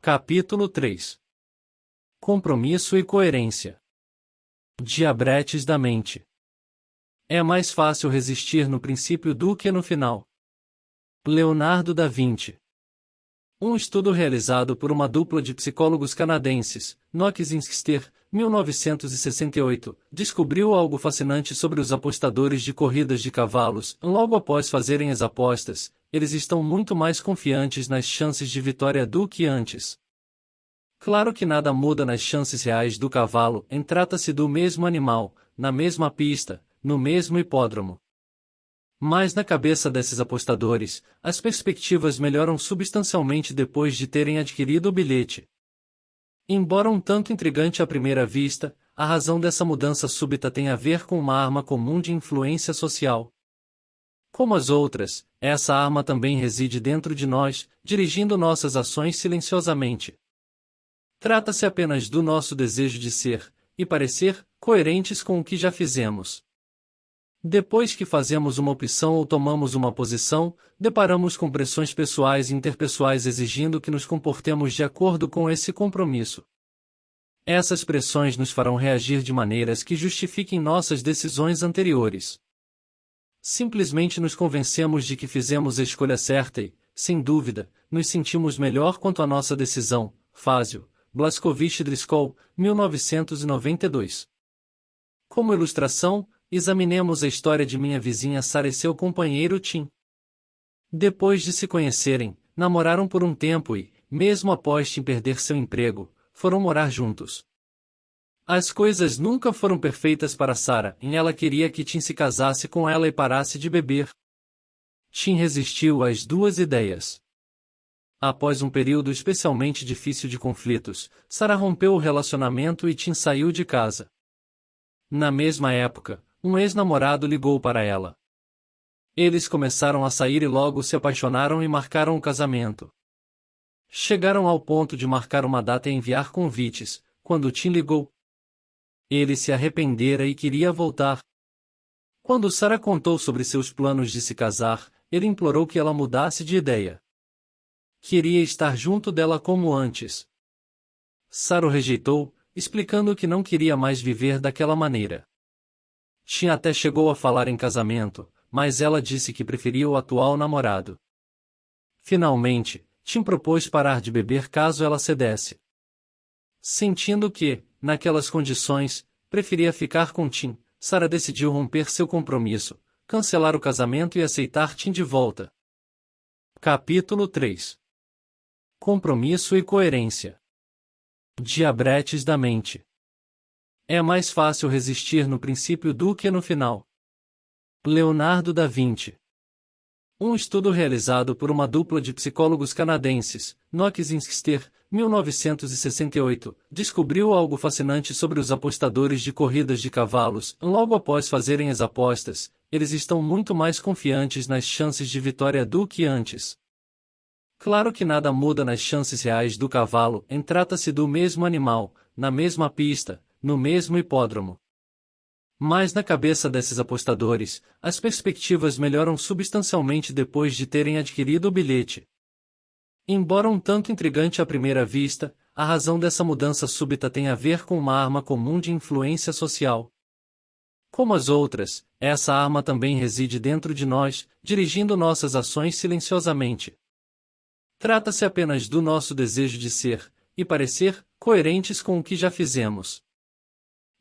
Capítulo 3. Compromisso e coerência. Diabretes da mente. É mais fácil resistir no princípio do que no final. Leonardo da Vinci. Um estudo realizado por uma dupla de psicólogos canadenses, Knox e Inster, 1968, descobriu algo fascinante sobre os apostadores de corridas de cavalos. Logo após fazerem as apostas, eles estão muito mais confiantes nas chances de vitória do que antes. Claro que nada muda nas chances reais do cavalo, trata-se do mesmo animal, na mesma pista, no mesmo hipódromo. Mas na cabeça desses apostadores, as perspectivas melhoram substancialmente depois de terem adquirido o bilhete. Embora um tanto intrigante à primeira vista, a razão dessa mudança súbita tem a ver com uma arma comum de influência social. Como as outras, essa arma também reside dentro de nós, dirigindo nossas ações silenciosamente. Trata-se apenas do nosso desejo de ser, e parecer, coerentes com o que já fizemos. Depois que fazemos uma opção ou tomamos uma posição, deparamos com pressões pessoais e interpessoais exigindo que nos comportemos de acordo com esse compromisso. Essas pressões nos farão reagir de maneiras que justifiquem nossas decisões anteriores. Simplesmente nos convencemos de que fizemos a escolha certa e, sem dúvida, nos sentimos melhor quanto à nossa decisão. Fazio, Blaskovich Driscoll, 1992. Como ilustração, examinemos a história de minha vizinha Sarah e seu companheiro Tim. Depois de se conhecerem, namoraram por um tempo e, mesmo após Tim perder seu emprego, foram morar juntos. As coisas nunca foram perfeitas para Sarah, e ela queria que Tim se casasse com ela e parasse de beber. Tim resistiu às duas ideias. Após um período especialmente difícil de conflitos, Sarah rompeu o relacionamento e Tim saiu de casa. Na mesma época, um ex-namorado ligou para ela. Eles começaram a sair e logo se apaixonaram e marcaram o casamento. Chegaram ao ponto de marcar uma data e enviar convites, quando Tim ligou. Ele se arrependera e queria voltar. Quando Sarah contou sobre seus planos de se casar, ele implorou que ela mudasse de ideia. Queria estar junto dela como antes. Sarah o rejeitou, explicando que não queria mais viver daquela maneira. Tim até chegou a falar em casamento, mas ela disse que preferia o atual namorado. Finalmente, Tim propôs parar de beber caso ela cedesse. Sentindo que, naquelas condições, preferia ficar com Tim, Sarah decidiu romper seu compromisso, cancelar o casamento e aceitar Tim de volta. Capítulo 3. Compromisso e coerência. Diabretes da mente. É mais fácil resistir no princípio do que no final. Leonardo da Vinci. Um estudo realizado por uma dupla de psicólogos canadenses, Knox e Inster, 1968, descobriu algo fascinante sobre os apostadores de corridas de cavalos. Logo após fazerem as apostas, eles estão muito mais confiantes nas chances de vitória do que antes. Claro que nada muda nas chances reais do cavalo, trata-se do mesmo animal, na mesma pista, no mesmo hipódromo. Mas na cabeça desses apostadores, as perspectivas melhoram substancialmente depois de terem adquirido o bilhete. Embora um tanto intrigante à primeira vista, a razão dessa mudança súbita tem a ver com uma arma comum de influência social. Como as outras, essa arma também reside dentro de nós, dirigindo nossas ações silenciosamente. Trata-se apenas do nosso desejo de ser, e parecer, coerentes com o que já fizemos.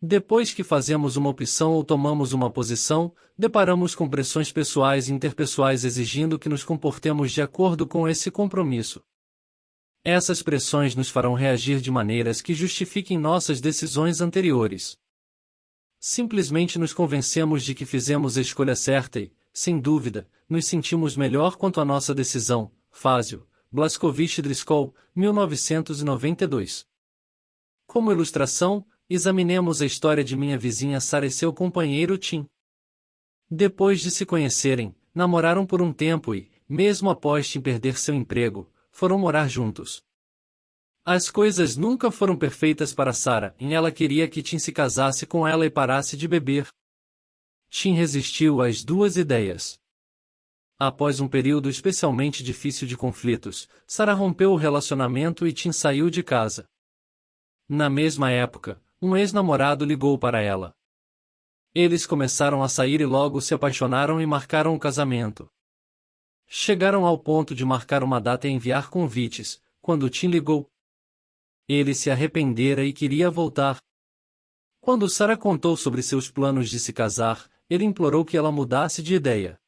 Depois que fazemos uma opção ou tomamos uma posição, deparamos com pressões pessoais e interpessoais exigindo que nos comportemos de acordo com esse compromisso. Essas pressões nos farão reagir de maneiras que justifiquem nossas decisões anteriores. Simplesmente nos convencemos de que fizemos a escolha certa e, sem dúvida, nos sentimos melhor quanto à nossa decisão. Fazio, Blaskovich Driscoll, 1992. Como ilustração, examinemos a história de minha vizinha Sarah e seu companheiro Tim. Depois de se conhecerem, namoraram por um tempo e, mesmo após Tim perder seu emprego, foram morar juntos. As coisas nunca foram perfeitas para Sarah, e ela queria que Tim se casasse com ela e parasse de beber. Tim resistiu às duas ideias. Após um período especialmente difícil de conflitos, Sarah rompeu o relacionamento e Tim saiu de casa. Na mesma época, um ex-namorado ligou para ela. Eles começaram a sair e logo se apaixonaram e marcaram o casamento. Chegaram ao ponto de marcar uma data e enviar convites, quando Tim ligou. Ele se arrependera e queria voltar. Quando Sarah contou sobre seus planos de se casar, ele implorou que ela mudasse de ideia.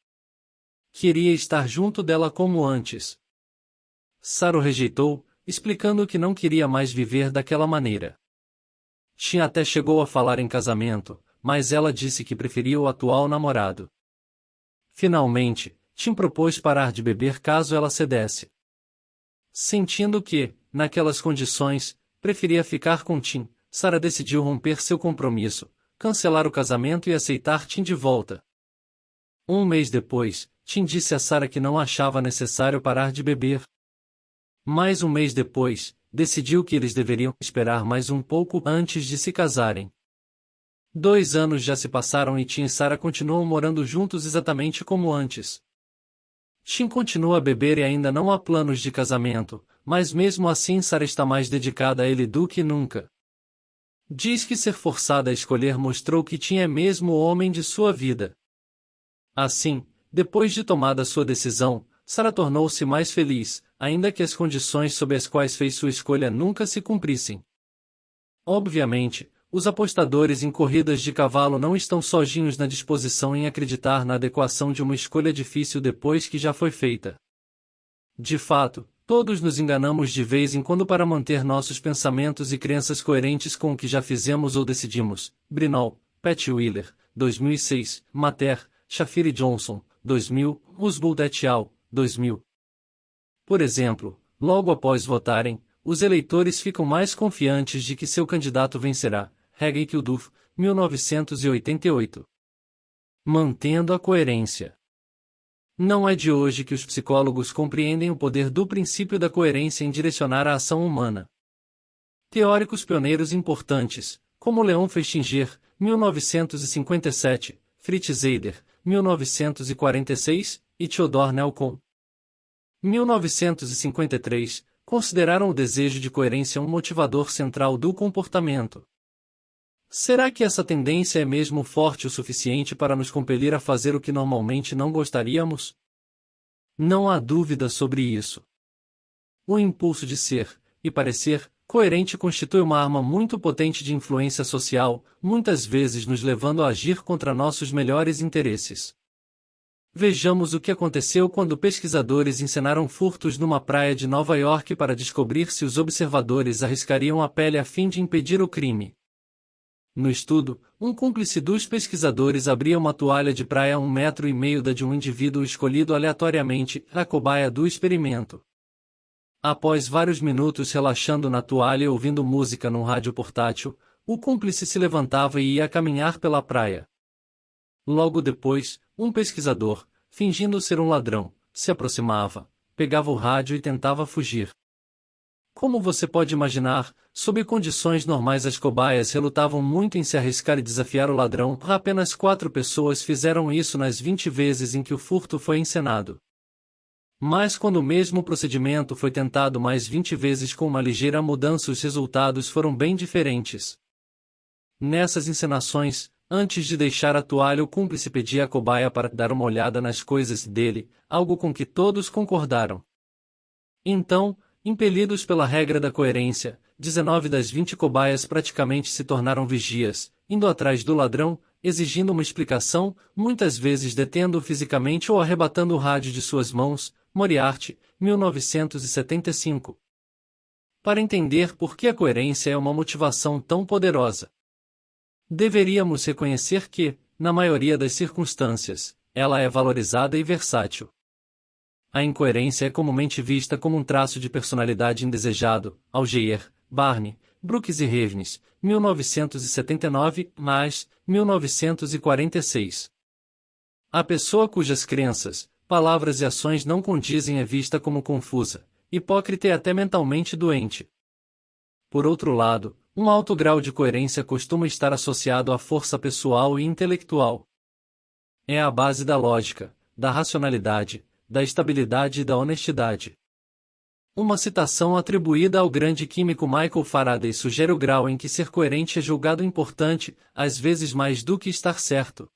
Queria estar junto dela como antes. Sarah o rejeitou, explicando que não queria mais viver daquela maneira. Tim até chegou a falar em casamento, mas ela disse que preferia o atual namorado. Finalmente, Tim propôs parar de beber caso ela cedesse. Sentindo que, naquelas condições, preferia ficar com Tim, Sarah decidiu romper seu compromisso, cancelar o casamento e aceitar Tim de volta. Um mês depois, Tim disse a Sarah que não achava necessário parar de beber. Mais um mês depois, decidiu que eles deveriam esperar mais um pouco antes de se casarem. 2 anos já se passaram e Tim e Sarah continuam morando juntos exatamente como antes. Tim continua a beber e ainda não há planos de casamento, mas mesmo assim Sarah está mais dedicada a ele do que nunca. Diz que ser forçada a escolher mostrou que Tim é mesmo o homem de sua vida. Assim, depois de tomada sua decisão, Sarah tornou-se mais feliz, ainda que as condições sob as quais fez sua escolha nunca se cumprissem. Obviamente, os apostadores em corridas de cavalo não estão sozinhos na disposição em acreditar na adequação de uma escolha difícil depois que já foi feita. De fato, todos nos enganamos de vez em quando para manter nossos pensamentos e crenças coerentes com o que já fizemos ou decidimos. Brinol, Pat Wheeler, 2006, Mater, Shafir Johnson, 2000, Usbult et al., 2000. Por exemplo, logo após votarem, os eleitores ficam mais confiantes de que seu candidato vencerá. Hegel Kilduf, 1988. Mantendo a coerência. Não é de hoje que os psicólogos compreendem o poder do princípio da coerência em direcionar a ação humana. Teóricos pioneiros importantes, como Leon Festinger, 1957, Fritz Zeider, 1946, e Theodor Nelcon, 1953, consideraram o desejo de coerência um motivador central do comportamento. Será que essa tendência é mesmo forte o suficiente para nos compelir a fazer o que normalmente não gostaríamos? Não há dúvida sobre isso. O impulso de ser, e parecer, coerente constitui uma arma muito potente de influência social, muitas vezes nos levando a agir contra nossos melhores interesses. Vejamos o que aconteceu quando pesquisadores encenaram furtos numa praia de Nova York para descobrir se os observadores arriscariam a pele a fim de impedir o crime. No estudo, um cúmplice dos pesquisadores abria uma toalha de praia a 1,5 metros da de um indivíduo escolhido aleatoriamente, a cobaia do experimento. Após vários minutos relaxando na toalha e ouvindo música num rádio portátil, o cúmplice se levantava e ia caminhar pela praia. Logo depois, um pesquisador, fingindo ser um ladrão, se aproximava, pegava o rádio e tentava fugir. Como você pode imaginar, sob condições normais as cobaias relutavam muito em se arriscar e desafiar o ladrão. Apenas 4 pessoas fizeram isso nas 20 vezes em que o furto foi encenado. Mas quando o mesmo procedimento foi tentado mais 20 vezes com uma ligeira mudança, os resultados foram bem diferentes. Nessas encenações, antes de deixar a toalha, o cúmplice pedia à cobaia para dar uma olhada nas coisas dele, algo com que todos concordaram. Então, impelidos pela regra da coerência, 19 das 20 cobaias praticamente se tornaram vigias, indo atrás do ladrão, exigindo uma explicação, muitas vezes detendo-o fisicamente ou arrebatando o rádio de suas mãos. Moriarty, 1975. Para entender por que a coerência é uma motivação tão poderosa, deveríamos reconhecer que, na maioria das circunstâncias, ela é valorizada e versátil. A incoerência é comumente vista como um traço de personalidade indesejado. Algier, Barney, Brooks e Ravens, 1979, mais, 1946. A pessoa cujas crenças, palavras e ações não condizem é vista como confusa, hipócrita e até mentalmente doente. Por outro lado, um alto grau de coerência costuma estar associado à força pessoal e intelectual. É a base da lógica, da racionalidade, da estabilidade e da honestidade. Uma citação atribuída ao grande químico Michael Faraday sugere o grau em que ser coerente é julgado importante, às vezes mais do que estar certo.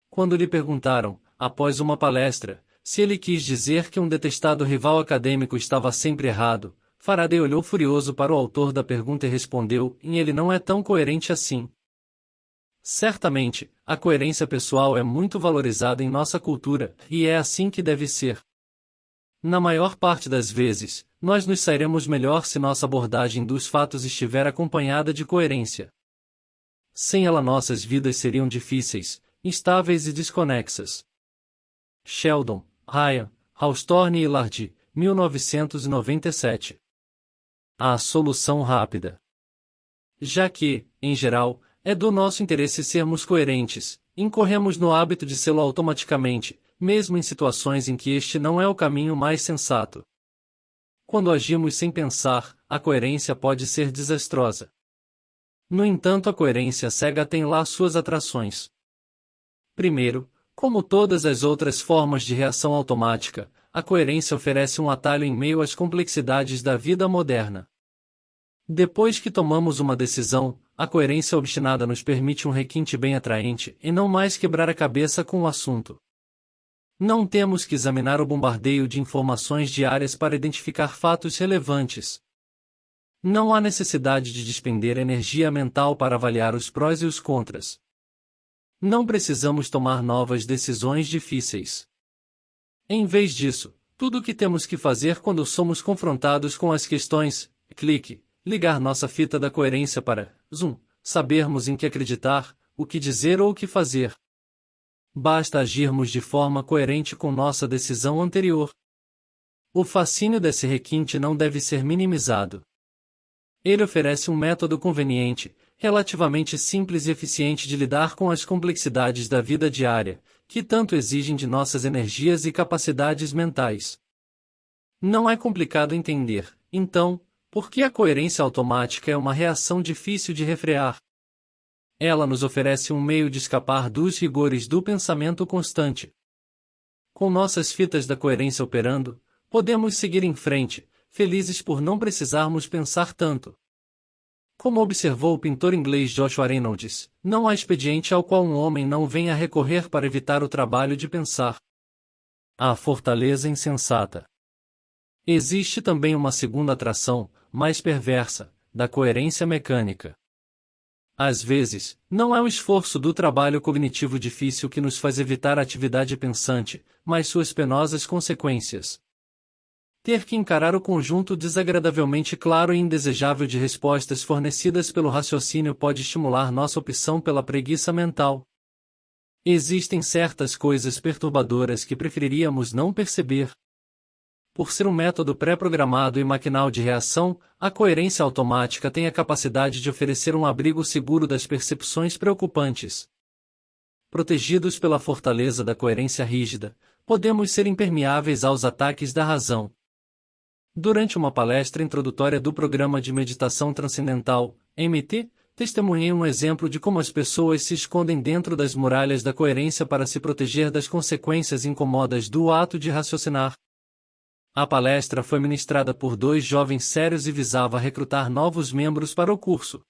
Quando lhe perguntaram, após uma palestra, se ele quis dizer que um detestado rival acadêmico estava sempre errado, Faraday olhou furioso para o autor da pergunta e respondeu: ele não é tão coerente assim. Certamente, a coerência pessoal é muito valorizada em nossa cultura, e é assim que deve ser. Na maior parte das vezes, nós nos sairemos melhor se nossa abordagem dos fatos estiver acompanhada de coerência. Sem ela, nossas vidas seriam difíceis, instáveis e desconexas. Sheldon, Ryan, Hawthorne e Lardy, 1997. A solução rápida. Já que, em geral, é do nosso interesse sermos coerentes, incorremos no hábito de sê-lo automaticamente, mesmo em situações em que este não é o caminho mais sensato. Quando agimos sem pensar, a coerência pode ser desastrosa. No entanto, a coerência cega tem lá suas atrações. Primeiro, como todas as outras formas de reação automática, a coerência oferece um atalho em meio às complexidades da vida moderna. Depois que tomamos uma decisão, a coerência obstinada nos permite um requinte bem atraente e não mais quebrar a cabeça com o assunto. Não temos que examinar o bombardeio de informações diárias para identificar fatos relevantes. Não há necessidade de despender energia mental para avaliar os prós e os contras. Não precisamos tomar novas decisões difíceis. Em vez disso, tudo o que temos que fazer quando somos confrontados com as questões, clique, ligar nossa fita da coerência para, sabermos em que acreditar, o que dizer ou o que fazer. Basta agirmos de forma coerente com nossa decisão anterior. O fascínio desse requinte não deve ser minimizado. Ele oferece um método conveniente, relativamente simples e eficiente de lidar com as complexidades da vida diária, que tanto exigem de nossas energias e capacidades mentais. Não é complicado entender, então, por que a coerência automática é uma reação difícil de refrear. Ela nos oferece um meio de escapar dos rigores do pensamento constante. Com nossas fitas da coerência operando, podemos seguir em frente, felizes por não precisarmos pensar tanto. Como observou o pintor inglês Joshua Reynolds, não há expediente ao qual um homem não venha a recorrer para evitar o trabalho de pensar. A fortaleza insensata. Existe também uma segunda atração, mais perversa, da coerência mecânica. Às vezes, não é o esforço do trabalho cognitivo difícil que nos faz evitar a atividade pensante, mas suas penosas consequências. Ter que encarar o conjunto desagradavelmente claro e indesejável de respostas fornecidas pelo raciocínio pode estimular nossa opção pela preguiça mental. Existem certas coisas perturbadoras que preferiríamos não perceber. Por ser um método pré-programado e maquinal de reação, a coerência automática tem a capacidade de oferecer um abrigo seguro das percepções preocupantes. Protegidos pela fortaleza da coerência rígida, podemos ser impermeáveis aos ataques da razão. Durante uma palestra introdutória do programa de meditação transcendental, MT, testemunhei um exemplo de como as pessoas se escondem dentro das muralhas da coerência para se proteger das consequências incômodas do ato de raciocinar. A palestra foi ministrada por 2 jovens sérios e visava recrutar novos membros para o curso.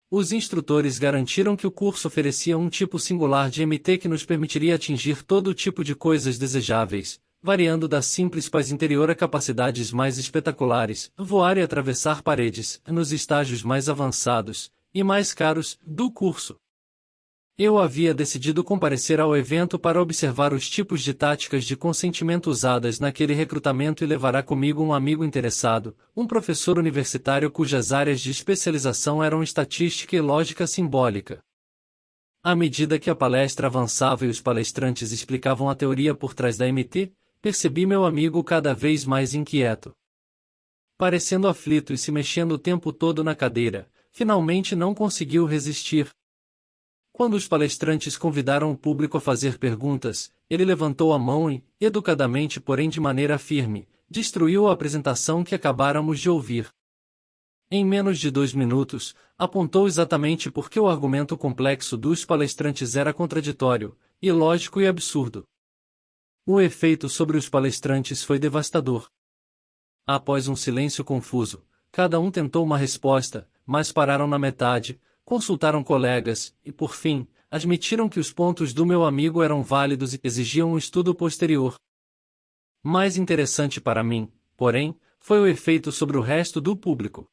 Os instrutores garantiram que o curso oferecia um tipo singular de MT que nos permitiria atingir todo tipo de coisas desejáveis, variando da simples paz interior a capacidades mais espetaculares, voar e atravessar paredes, nos estágios mais avançados e mais caros do curso. Eu havia decidido comparecer ao evento para observar os tipos de táticas de consentimento usadas naquele recrutamento e levará comigo um amigo interessado, um professor universitário cujas áreas de especialização eram estatística e lógica simbólica. À medida que a palestra avançava e os palestrantes explicavam a teoria por trás da MT, percebi meu amigo cada vez mais inquieto. Parecendo aflito e se mexendo o tempo todo na cadeira, finalmente não conseguiu resistir. Quando os palestrantes convidaram o público a fazer perguntas, ele levantou a mão e, educadamente porém de maneira firme, destruiu a apresentação que acabáramos de ouvir. Em menos de 2 minutos, apontou exatamente por que o argumento complexo dos palestrantes era contraditório, ilógico e absurdo. O efeito sobre os palestrantes foi devastador. Após um silêncio confuso, cada um tentou uma resposta, mas pararam na metade, consultaram colegas, e por fim, admitiram que os pontos do meu amigo eram válidos e exigiam um estudo posterior. Mais interessante para mim, porém, foi o efeito sobre o resto do público.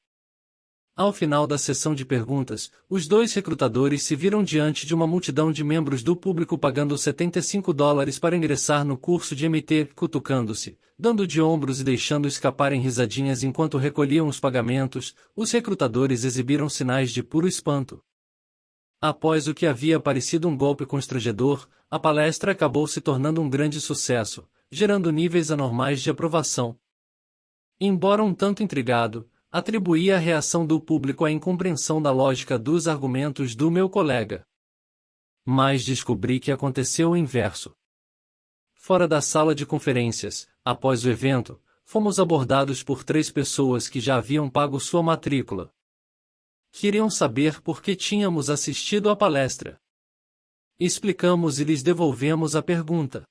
Ao final da sessão de perguntas, os dois recrutadores se viram diante de uma multidão de membros do público pagando $75 para ingressar no curso de MT, cutucando-se, dando de ombros e deixando escaparem risadinhas enquanto recolhiam os pagamentos. Os recrutadores exibiram sinais de puro espanto. Após o que havia parecido um golpe constrangedor, a palestra acabou se tornando um grande sucesso, gerando níveis anormais de aprovação. Embora um tanto intrigado, atribuí a reação do público à incompreensão da lógica dos argumentos do meu colega. Mas descobri que aconteceu o inverso. Fora da sala de conferências, após o evento, fomos abordados por 3 pessoas que já haviam pago sua matrícula. Queriam saber por que tínhamos assistido à palestra. Explicamos e lhes devolvemos a pergunta.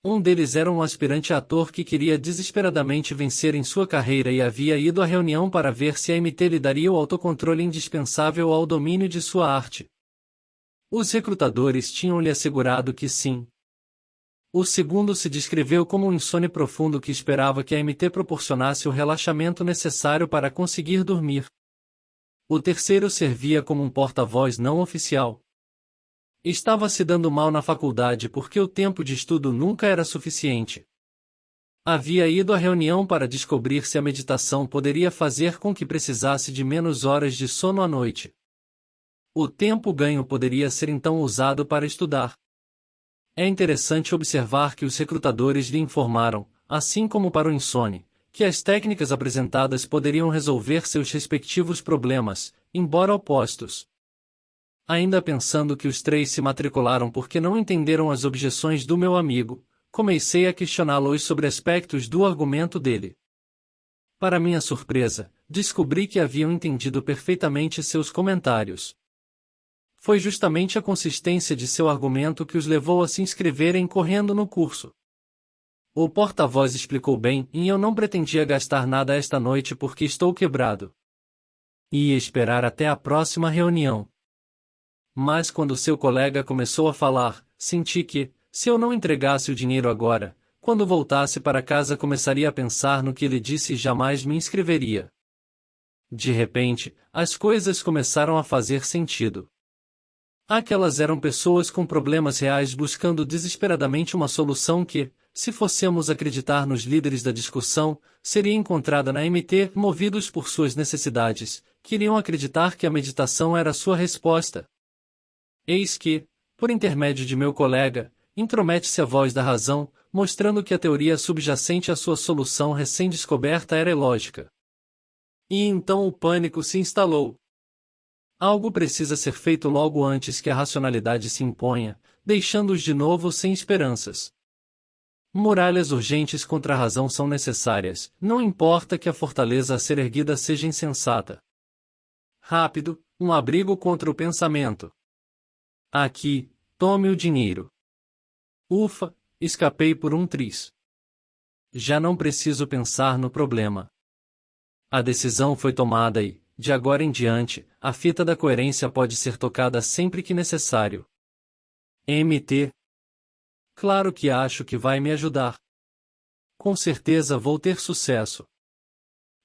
Um deles era um aspirante ator que queria desesperadamente vencer em sua carreira e havia ido à reunião para ver se a MT lhe daria o autocontrole indispensável ao domínio de sua arte. Os recrutadores tinham-lhe assegurado que sim. O segundo se descreveu como um insone profundo que esperava que a MT proporcionasse o relaxamento necessário para conseguir dormir. O terceiro servia como um porta-voz não oficial. Estava se dando mal na faculdade porque o tempo de estudo nunca era suficiente. Havia ido à reunião para descobrir se a meditação poderia fazer com que precisasse de menos horas de sono à noite. O tempo ganho poderia ser então usado para estudar. É interessante observar que os recrutadores lhe informaram, assim como para o insone, que as técnicas apresentadas poderiam resolver seus respectivos problemas, embora opostos. Ainda pensando que os 3 se matricularam porque não entenderam as objeções do meu amigo, comecei a questioná-los sobre aspectos do argumento dele. Para minha surpresa, descobri que haviam entendido perfeitamente seus comentários. Foi justamente a consistência de seu argumento que os levou a se inscreverem correndo no curso. O porta-voz explicou bem, e eu não pretendia gastar nada esta noite porque estou quebrado. Ia esperar até a próxima reunião. Mas quando seu colega começou a falar, senti que, se eu não entregasse o dinheiro agora, quando voltasse para casa começaria a pensar no que ele disse e jamais me inscreveria. De repente, as coisas começaram a fazer sentido. Aquelas eram pessoas com problemas reais buscando desesperadamente uma solução que, se fossemos acreditar nos líderes da discussão, seria encontrada na MT, movidos por suas necessidades, queriam acreditar que a meditação era sua resposta. Eis que, por intermédio de meu colega, intromete-se a voz da razão, mostrando que a teoria subjacente à sua solução recém-descoberta era ilógica. E então o pânico se instalou. Algo precisa ser feito logo antes que a racionalidade se imponha, deixando-os de novo sem esperanças. Muralhas urgentes contra a razão são necessárias, não importa que a fortaleza a ser erguida seja insensata. Rápido, um abrigo contra o pensamento. Aqui, tome o dinheiro. Ufa, escapei por um triz. Já não preciso pensar no problema. A decisão foi tomada e, de agora em diante, a fita da coerência pode ser tocada sempre que necessário. MT. Claro que acho que vai me ajudar. Com certeza vou ter sucesso.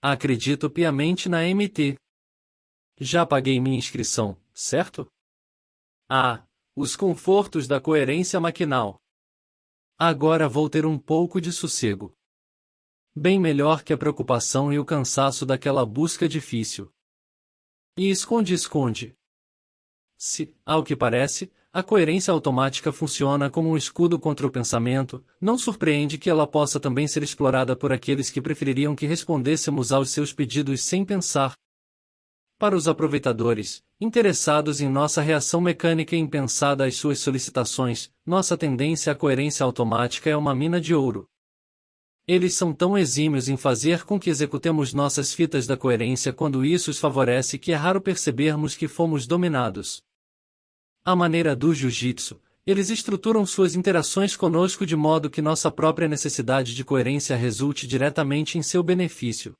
Acredito piamente na MT. Já paguei minha inscrição, certo? Ah, os confortos da coerência maquinal. Agora vou ter um pouco de sossego. Bem melhor que a preocupação e o cansaço daquela busca difícil. E esconde-esconde. Se, ao que parece, a coerência automática funciona como um escudo contra o pensamento, não surpreende que ela possa também ser explorada por aqueles que prefeririam que respondêssemos aos seus pedidos sem pensar. Para os aproveitadores, interessados em nossa reação mecânica e impensada às suas solicitações, nossa tendência à coerência automática é uma mina de ouro. Eles são tão exímios em fazer com que executemos nossas fitas da coerência quando isso os favorece que é raro percebermos que fomos dominados. À maneira do jiu-jitsu, eles estruturam suas interações conosco de modo que nossa própria necessidade de coerência resulte diretamente em seu benefício.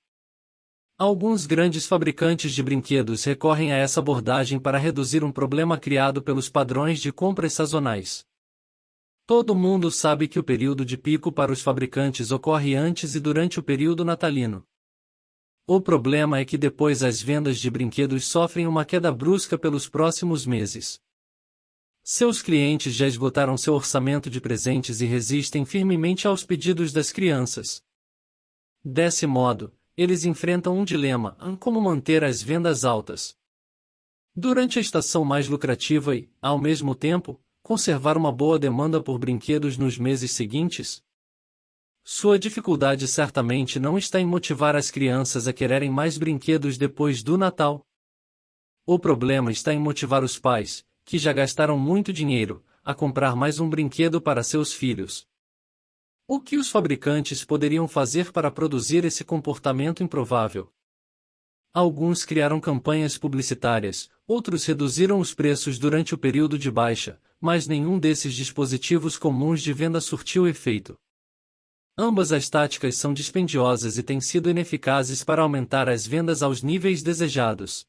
Alguns grandes fabricantes de brinquedos recorrem a essa abordagem para reduzir um problema criado pelos padrões de compras sazonais. Todo mundo sabe que o período de pico para os fabricantes ocorre antes e durante o período natalino. O problema é que depois as vendas de brinquedos sofrem uma queda brusca pelos próximos meses. Seus clientes já esgotaram seu orçamento de presentes e resistem firmemente aos pedidos das crianças. Desse modo, eles enfrentam um dilema: como manter as vendas altas durante a estação mais lucrativa e, ao mesmo tempo, conservar uma boa demanda por brinquedos nos meses seguintes? Sua dificuldade certamente não está em motivar as crianças a quererem mais brinquedos depois do Natal. O problema está em motivar os pais, que já gastaram muito dinheiro, a comprar mais um brinquedo para seus filhos. O que os fabricantes poderiam fazer para produzir esse comportamento improvável? Alguns criaram campanhas publicitárias, outros reduziram os preços durante o período de baixa, mas nenhum desses dispositivos comuns de venda surtiu efeito. Ambas as táticas são dispendiosas e têm sido ineficazes para aumentar as vendas aos níveis desejados.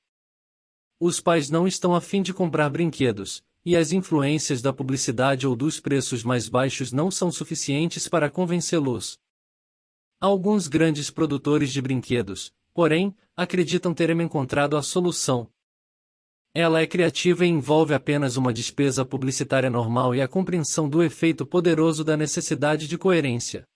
Os pais não estão a fim de comprar brinquedos, e as influências da publicidade ou dos preços mais baixos não são suficientes para convencê-los. Alguns grandes produtores de brinquedos, porém, acreditam terem encontrado a solução. Ela é criativa e envolve apenas uma despesa publicitária normal e a compreensão do efeito poderoso da necessidade de coerência.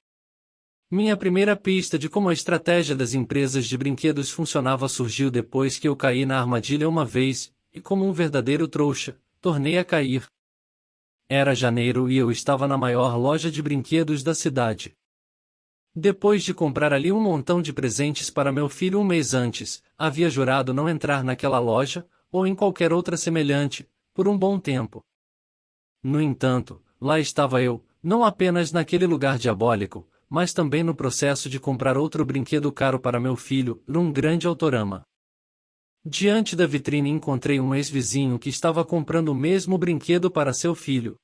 Minha primeira pista de como a estratégia das empresas de brinquedos funcionava surgiu depois que eu caí na armadilha uma vez, e como um verdadeiro trouxa, tornei a cair. Era janeiro e eu estava na maior loja de brinquedos da cidade. Depois de comprar ali um montão de presentes para meu filho um mês antes, havia jurado não entrar naquela loja, ou em qualquer outra semelhante, por um bom tempo. No entanto, lá estava eu, não apenas naquele lugar diabólico, mas também no processo de comprar outro brinquedo caro para meu filho, num grande Autorama. Diante da vitrine encontrei um ex-vizinho que estava comprando o mesmo brinquedo para seu filho.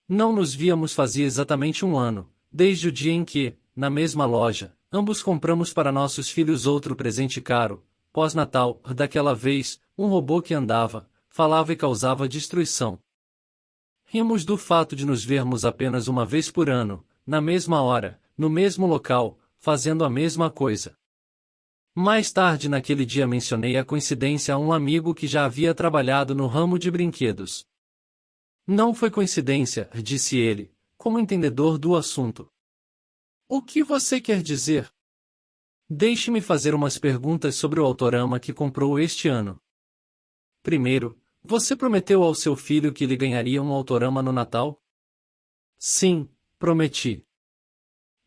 Não nos víamos fazia exatamente um ano, desde o dia em que, na mesma loja, ambos compramos para nossos filhos outro presente caro, pós-Natal, daquela vez, um robô que andava, falava e causava destruição. Rimos do fato de nos vermos apenas uma vez por ano, na mesma hora, no mesmo local, fazendo a mesma coisa. Mais tarde naquele dia mencionei a coincidência a um amigo que já havia trabalhado no ramo de brinquedos. Não foi coincidência, disse ele, como entendedor do assunto. O que você quer dizer? Deixe-me fazer umas perguntas sobre o Autorama que comprou este ano. Primeiro, você prometeu ao seu filho que lhe ganharia um Autorama no Natal? Sim, prometi.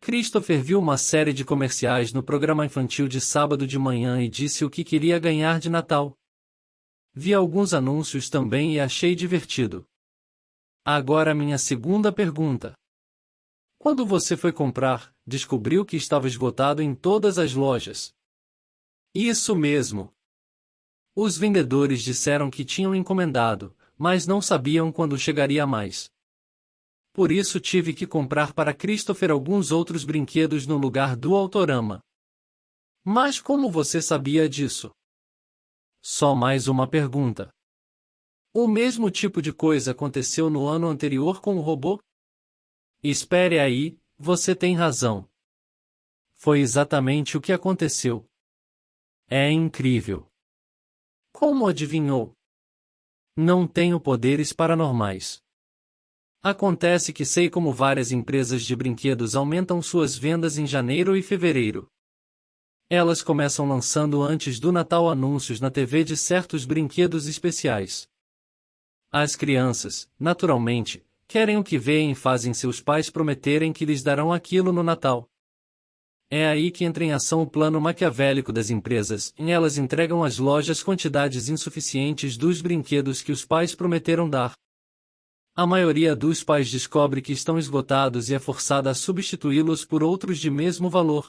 Christopher viu uma série de comerciais no programa infantil de sábado de manhã e disse o que queria ganhar de Natal. Vi alguns anúncios também e achei divertido. Agora minha segunda pergunta. Quando você foi comprar, descobriu que estava esgotado em todas as lojas. Isso mesmo. Os vendedores disseram que tinham encomendado, mas não sabiam quando chegaria mais. Por isso tive que comprar para Christopher alguns outros brinquedos no lugar do Autorama. Mas como você sabia disso? Só mais uma pergunta. O mesmo tipo de coisa aconteceu no ano anterior com o robô? Espere aí, você tem razão. Foi exatamente o que aconteceu. É incrível. Como adivinhou? Não tenho poderes paranormais. Acontece que sei como várias empresas de brinquedos aumentam suas vendas em janeiro e fevereiro. Elas começam lançando antes do Natal anúncios na TV de certos brinquedos especiais. As crianças, naturalmente, querem o que veem e fazem seus pais prometerem que lhes darão aquilo no Natal. É aí que entra em ação o plano maquiavélico das empresas, e elas entregam às lojas quantidades insuficientes dos brinquedos que os pais prometeram dar. A maioria dos pais descobre que estão esgotados e é forçada a substituí-los por outros de mesmo valor.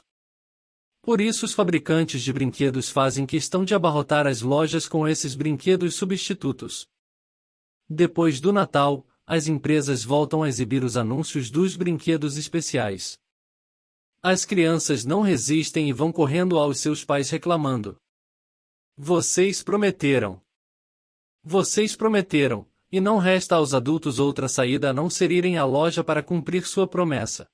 Por isso os fabricantes de brinquedos fazem questão de abarrotar as lojas com esses brinquedos substitutos. Depois do Natal, as empresas voltam a exibir os anúncios dos brinquedos especiais. As crianças não resistem e vão correndo aos seus pais reclamando. Vocês prometeram. Vocês prometeram, e não resta aos adultos outra saída a não ser irem à loja para cumprir sua promessa.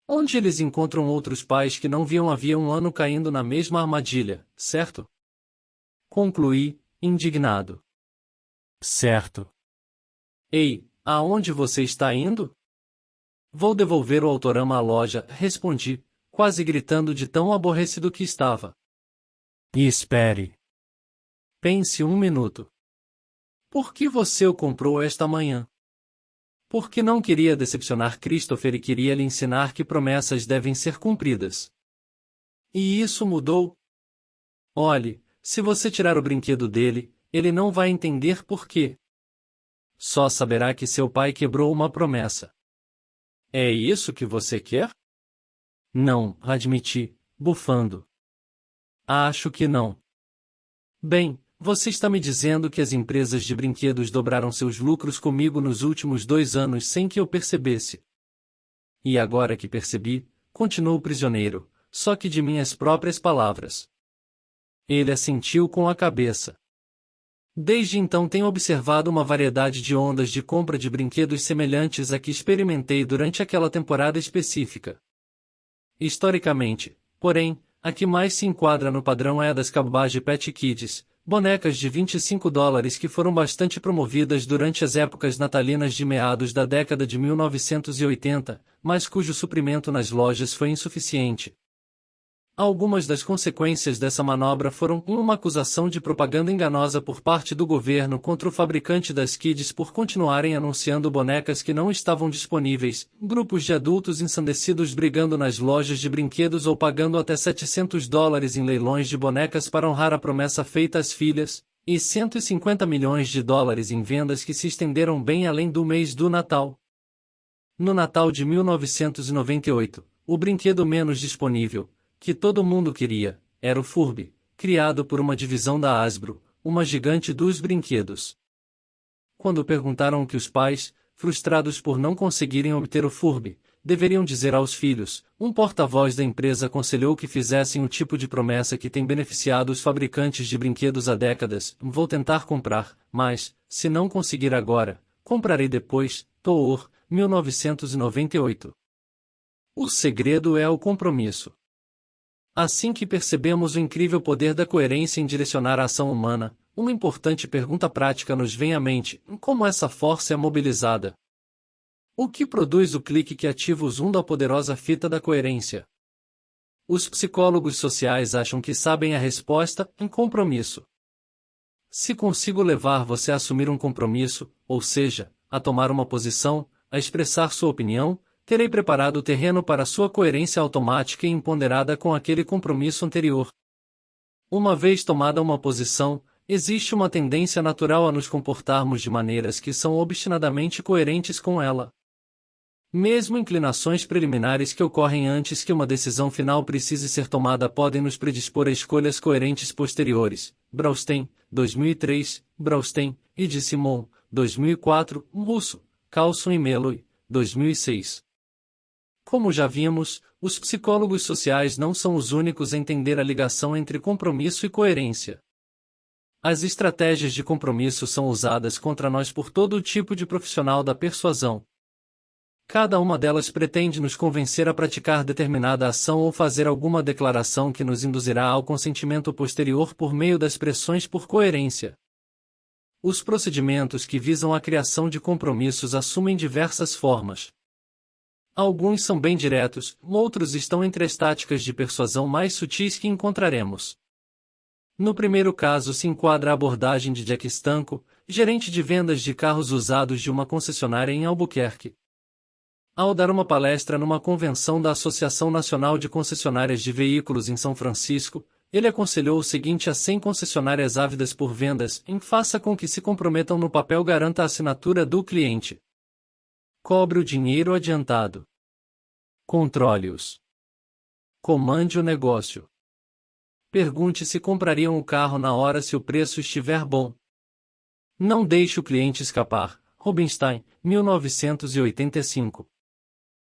Onde eles encontram outros pais que não viam havia um ano caindo na mesma armadilha, certo? Concluí, indignado. Certo. Ei, aonde você está indo? Vou devolver o Autorama à loja, respondi, quase gritando de tão aborrecido que estava. E espere. Pense um minuto. Por que você o comprou esta manhã? Porque não queria decepcionar Christopher e queria lhe ensinar que promessas devem ser cumpridas. E isso mudou? Olhe, se você tirar o brinquedo dele, ele não vai entender por quê. Só saberá que seu pai quebrou uma promessa. É isso que você quer? Não, admiti, bufando. Acho que não. Bem, você está me dizendo que as empresas de brinquedos dobraram seus lucros comigo nos últimos 2 anos sem que eu percebesse. E agora que percebi, continuou o prisioneiro, só que de minhas próprias palavras. Ele assentiu com a cabeça. Desde então tenho observado uma variedade de ondas de compra de brinquedos semelhantes à que experimentei durante aquela temporada específica. Historicamente, porém, a que mais se enquadra no padrão é a das Cabbage Patch Kids, bonecas de $25 que foram bastante promovidas durante as épocas natalinas de meados da década de 1980, mas cujo suprimento nas lojas foi insuficiente. Algumas das consequências dessa manobra foram uma acusação de propaganda enganosa por parte do governo contra o fabricante das Kids por continuarem anunciando bonecas que não estavam disponíveis, grupos de adultos ensandecidos brigando nas lojas de brinquedos ou pagando até $700 em leilões de bonecas para honrar a promessa feita às filhas, e $150 milhões em vendas que se estenderam bem além do mês do Natal. No Natal de 1998, o brinquedo menos disponível, que todo mundo queria, era o Furby, criado por uma divisão da Hasbro, uma gigante dos brinquedos. Quando perguntaram o que os pais, frustrados por não conseguirem obter o Furby, deveriam dizer aos filhos, um porta-voz da empresa aconselhou que fizessem o tipo de promessa que tem beneficiado os fabricantes de brinquedos há décadas: vou tentar comprar, mas, se não conseguir agora, comprarei depois. Tour, 1998. O segredo é o compromisso. Assim que percebemos o incrível poder da coerência em direcionar a ação humana, uma importante pergunta prática nos vem à mente: como essa força é mobilizada? O que produz o clique que ativa o zoom da poderosa fita da coerência? Os psicólogos sociais acham que sabem a resposta: em compromisso. Se consigo levar você a assumir um compromisso, ou seja, a tomar uma posição, a expressar sua opinião, terei preparado o terreno para sua coerência automática e imponderada com aquele compromisso anterior. Uma vez tomada uma posição, existe uma tendência natural a nos comportarmos de maneiras que são obstinadamente coerentes com ela. Mesmo inclinações preliminares que ocorrem antes que uma decisão final precise ser tomada podem nos predispor a escolhas coerentes posteriores. Braustein, 2003, Braustein, e de Simon, 2004, Russo, Carlson e Meloy, 2006. Como já vimos, os psicólogos sociais não são os únicos a entender a ligação entre compromisso e coerência. As estratégias de compromisso são usadas contra nós por todo tipo de profissional da persuasão. Cada uma delas pretende nos convencer a praticar determinada ação ou fazer alguma declaração que nos induzirá ao consentimento posterior por meio das pressões por coerência. Os procedimentos que visam a criação de compromissos assumem diversas formas. Alguns são bem diretos, outros estão entre as táticas de persuasão mais sutis que encontraremos. No primeiro caso se enquadra a abordagem de Jack Stanco, gerente de vendas de carros usados de uma concessionária em Albuquerque. Ao dar uma palestra numa convenção da Associação Nacional de Concessionárias de Veículos em São Francisco, ele aconselhou o seguinte a 100 concessionárias ávidas por vendas: faça com que se comprometam no papel, garanta a assinatura do cliente. Cobre o dinheiro adiantado. Controle-os. Comande o negócio. Pergunte se comprariam o carro na hora se o preço estiver bom. Não deixe o cliente escapar. Rubinstein, 1985.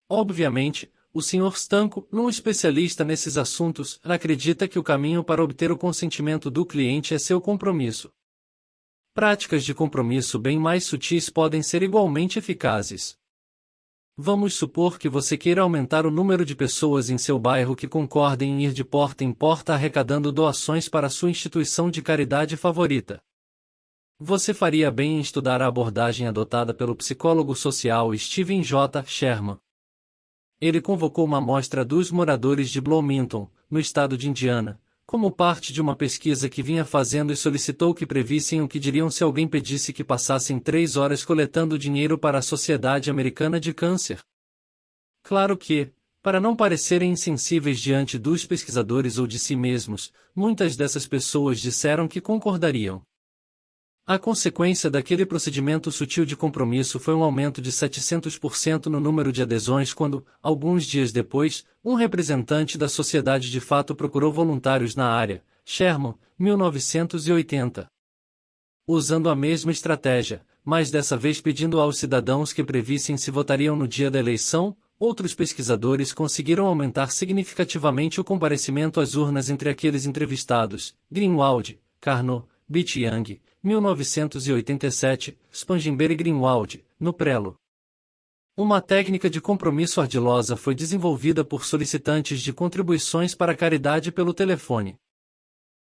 Obviamente, o Sr. Stanko, um especialista nesses assuntos, acredita que o caminho para obter o consentimento do cliente é seu compromisso. Práticas de compromisso bem mais sutis podem ser igualmente eficazes. Vamos supor que você queira aumentar o número de pessoas em seu bairro que concordem em ir de porta em porta arrecadando doações para sua instituição de caridade favorita. Você faria bem em estudar a abordagem adotada pelo psicólogo social Stephen J. Sherman. Ele convocou uma amostra dos moradores de Bloomington, no estado de Indiana, como parte de uma pesquisa que vinha fazendo e solicitou que previssem o que diriam se alguém pedisse que passassem 3 horas coletando dinheiro para a Sociedade Americana de Câncer. Claro que, para não parecerem insensíveis diante dos pesquisadores ou de si mesmos, muitas dessas pessoas disseram que concordariam. A consequência daquele procedimento sutil de compromisso foi um aumento de 700% no número de adesões quando, alguns dias depois, um representante da sociedade de fato procurou voluntários na área. Sherman, 1980. Usando a mesma estratégia, mas dessa vez pedindo aos cidadãos que previssem se votariam no dia da eleição, outros pesquisadores conseguiram aumentar significativamente o comparecimento às urnas entre aqueles entrevistados. Greenwald, Carnot, Beach Young, 1987, Spangenberg e Greenwald, no prelo. Uma técnica de compromisso ardilosa foi desenvolvida por solicitantes de contribuições para a caridade pelo telefone.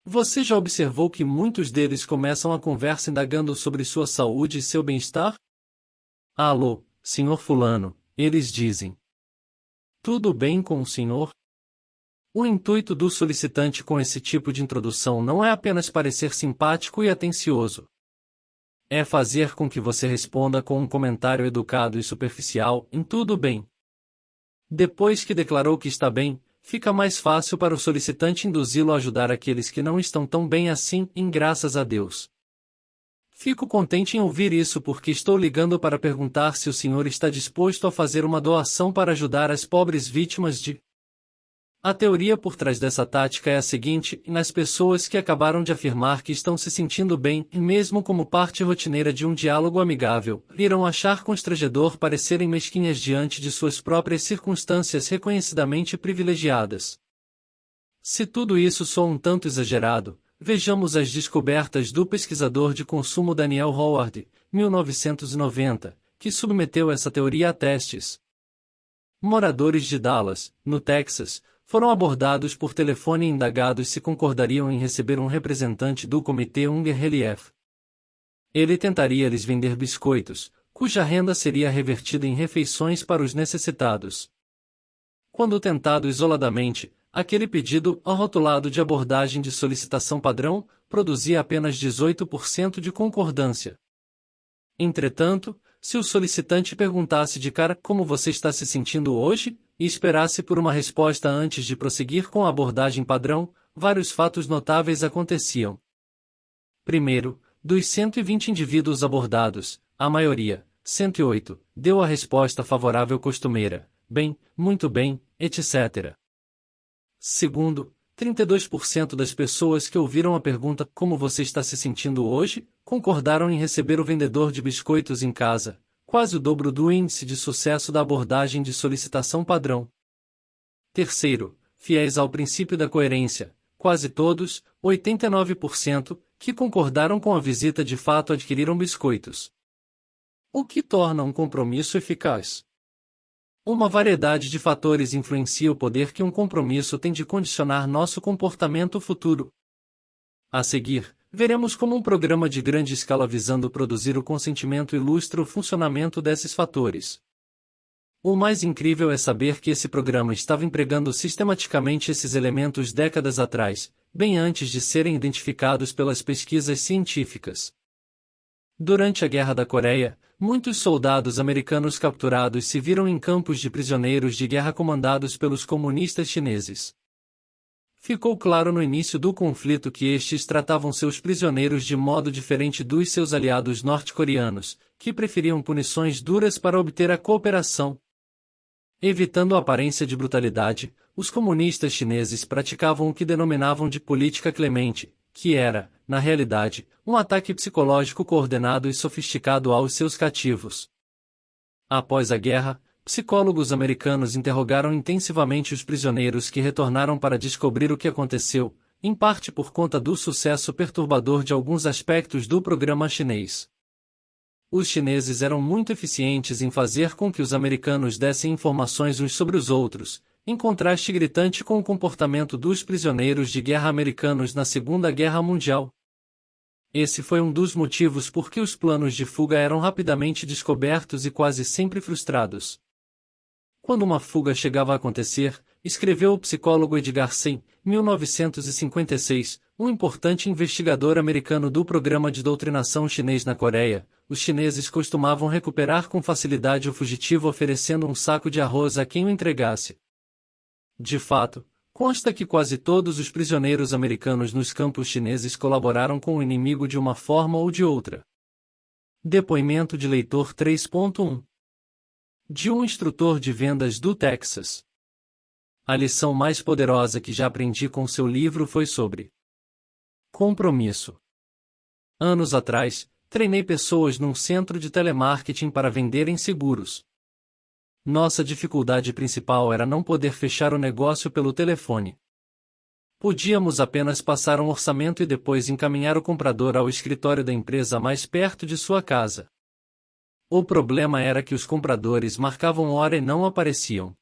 Você já observou que muitos deles começam a conversa indagando sobre sua saúde e seu bem-estar? Alô, senhor fulano, eles dizem. Tudo bem com o senhor? O intuito do solicitante com esse tipo de introdução não é apenas parecer simpático e atencioso. É fazer com que você responda com um comentário educado e superficial, em tudo bem. Depois que declarou que está bem, fica mais fácil para o solicitante induzi-lo a ajudar aqueles que não estão tão bem assim, em graças a Deus. Fico contente em ouvir isso porque estou ligando para perguntar se o senhor está disposto a fazer uma doação para ajudar as pobres vítimas de... A teoria por trás dessa tática é a seguinte: nas pessoas que acabaram de afirmar que estão se sentindo bem, e mesmo como parte rotineira de um diálogo amigável, irão achar constrangedor parecerem mesquinhas diante de suas próprias circunstâncias reconhecidamente privilegiadas. Se tudo isso soa um tanto exagerado, vejamos as descobertas do pesquisador de consumo Daniel Howard, 1990, que submeteu essa teoria a testes. Moradores de Dallas, no Texas, foram abordados por telefone e indagados se concordariam em receber um representante do Comitê Unger Relief. Ele tentaria lhes vender biscoitos, cuja renda seria revertida em refeições para os necessitados. Quando tentado isoladamente, aquele pedido, rotulado de abordagem de solicitação padrão, produzia apenas 18% de concordância. Entretanto, se o solicitante perguntasse de cara como você está se sentindo hoje, e esperasse por uma resposta antes de prosseguir com a abordagem padrão, vários fatos notáveis aconteciam. Primeiro, dos 120 indivíduos abordados, a maioria, 108, deu a resposta favorável costumeira: bem, muito bem, etc. Segundo, 32% das pessoas que ouviram a pergunta como você está se sentindo hoje, concordaram em receber o vendedor de biscoitos em casa, quase o dobro do índice de sucesso da abordagem de solicitação padrão. Terceiro, fiéis ao princípio da coerência, quase todos, 89%, que concordaram com a visita de fato adquiriram biscoitos. O que torna um compromisso eficaz? Uma variedade de fatores influencia o poder que um compromisso tem de condicionar nosso comportamento futuro. A seguir, veremos como um programa de grande escala visando produzir o consentimento ilustra o funcionamento desses fatores. O mais incrível é saber que esse programa estava empregando sistematicamente esses elementos décadas atrás, bem antes de serem identificados pelas pesquisas científicas. Durante a Guerra da Coreia, muitos soldados americanos capturados se viram em campos de prisioneiros de guerra comandados pelos comunistas chineses. Ficou claro no início do conflito que estes tratavam seus prisioneiros de modo diferente dos seus aliados norte-coreanos, que preferiam punições duras para obter a cooperação. Evitando a aparência de brutalidade, os comunistas chineses praticavam o que denominavam de política clemente, que era, na realidade, um ataque psicológico coordenado e sofisticado aos seus cativos. Após a guerra, psicólogos americanos interrogaram intensivamente os prisioneiros que retornaram para descobrir o que aconteceu, em parte por conta do sucesso perturbador de alguns aspectos do programa chinês. Os chineses eram muito eficientes em fazer com que os americanos dessem informações uns sobre os outros, em contraste gritante com o comportamento dos prisioneiros de guerra americanos na Segunda Guerra Mundial. Esse foi um dos motivos por que os planos de fuga eram rapidamente descobertos e quase sempre frustrados. Quando uma fuga chegava a acontecer, escreveu o psicólogo Edgar Sen, 1956, um importante investigador americano do programa de doutrinação chinês na Coreia, os chineses costumavam recuperar com facilidade o fugitivo oferecendo um saco de arroz a quem o entregasse. De fato, consta que quase todos os prisioneiros americanos nos campos chineses colaboraram com o inimigo de uma forma ou de outra. Depoimento de leitor 3.1 de um instrutor de vendas do Texas. A lição mais poderosa que já aprendi com seu livro foi sobre compromisso. Anos atrás, treinei pessoas num centro de telemarketing para venderem seguros. Nossa dificuldade principal era não poder fechar o negócio pelo telefone. Podíamos apenas passar um orçamento e depois encaminhar o comprador ao escritório da empresa mais perto de sua casa. O problema era que os compradores marcavam hora e não apareciam.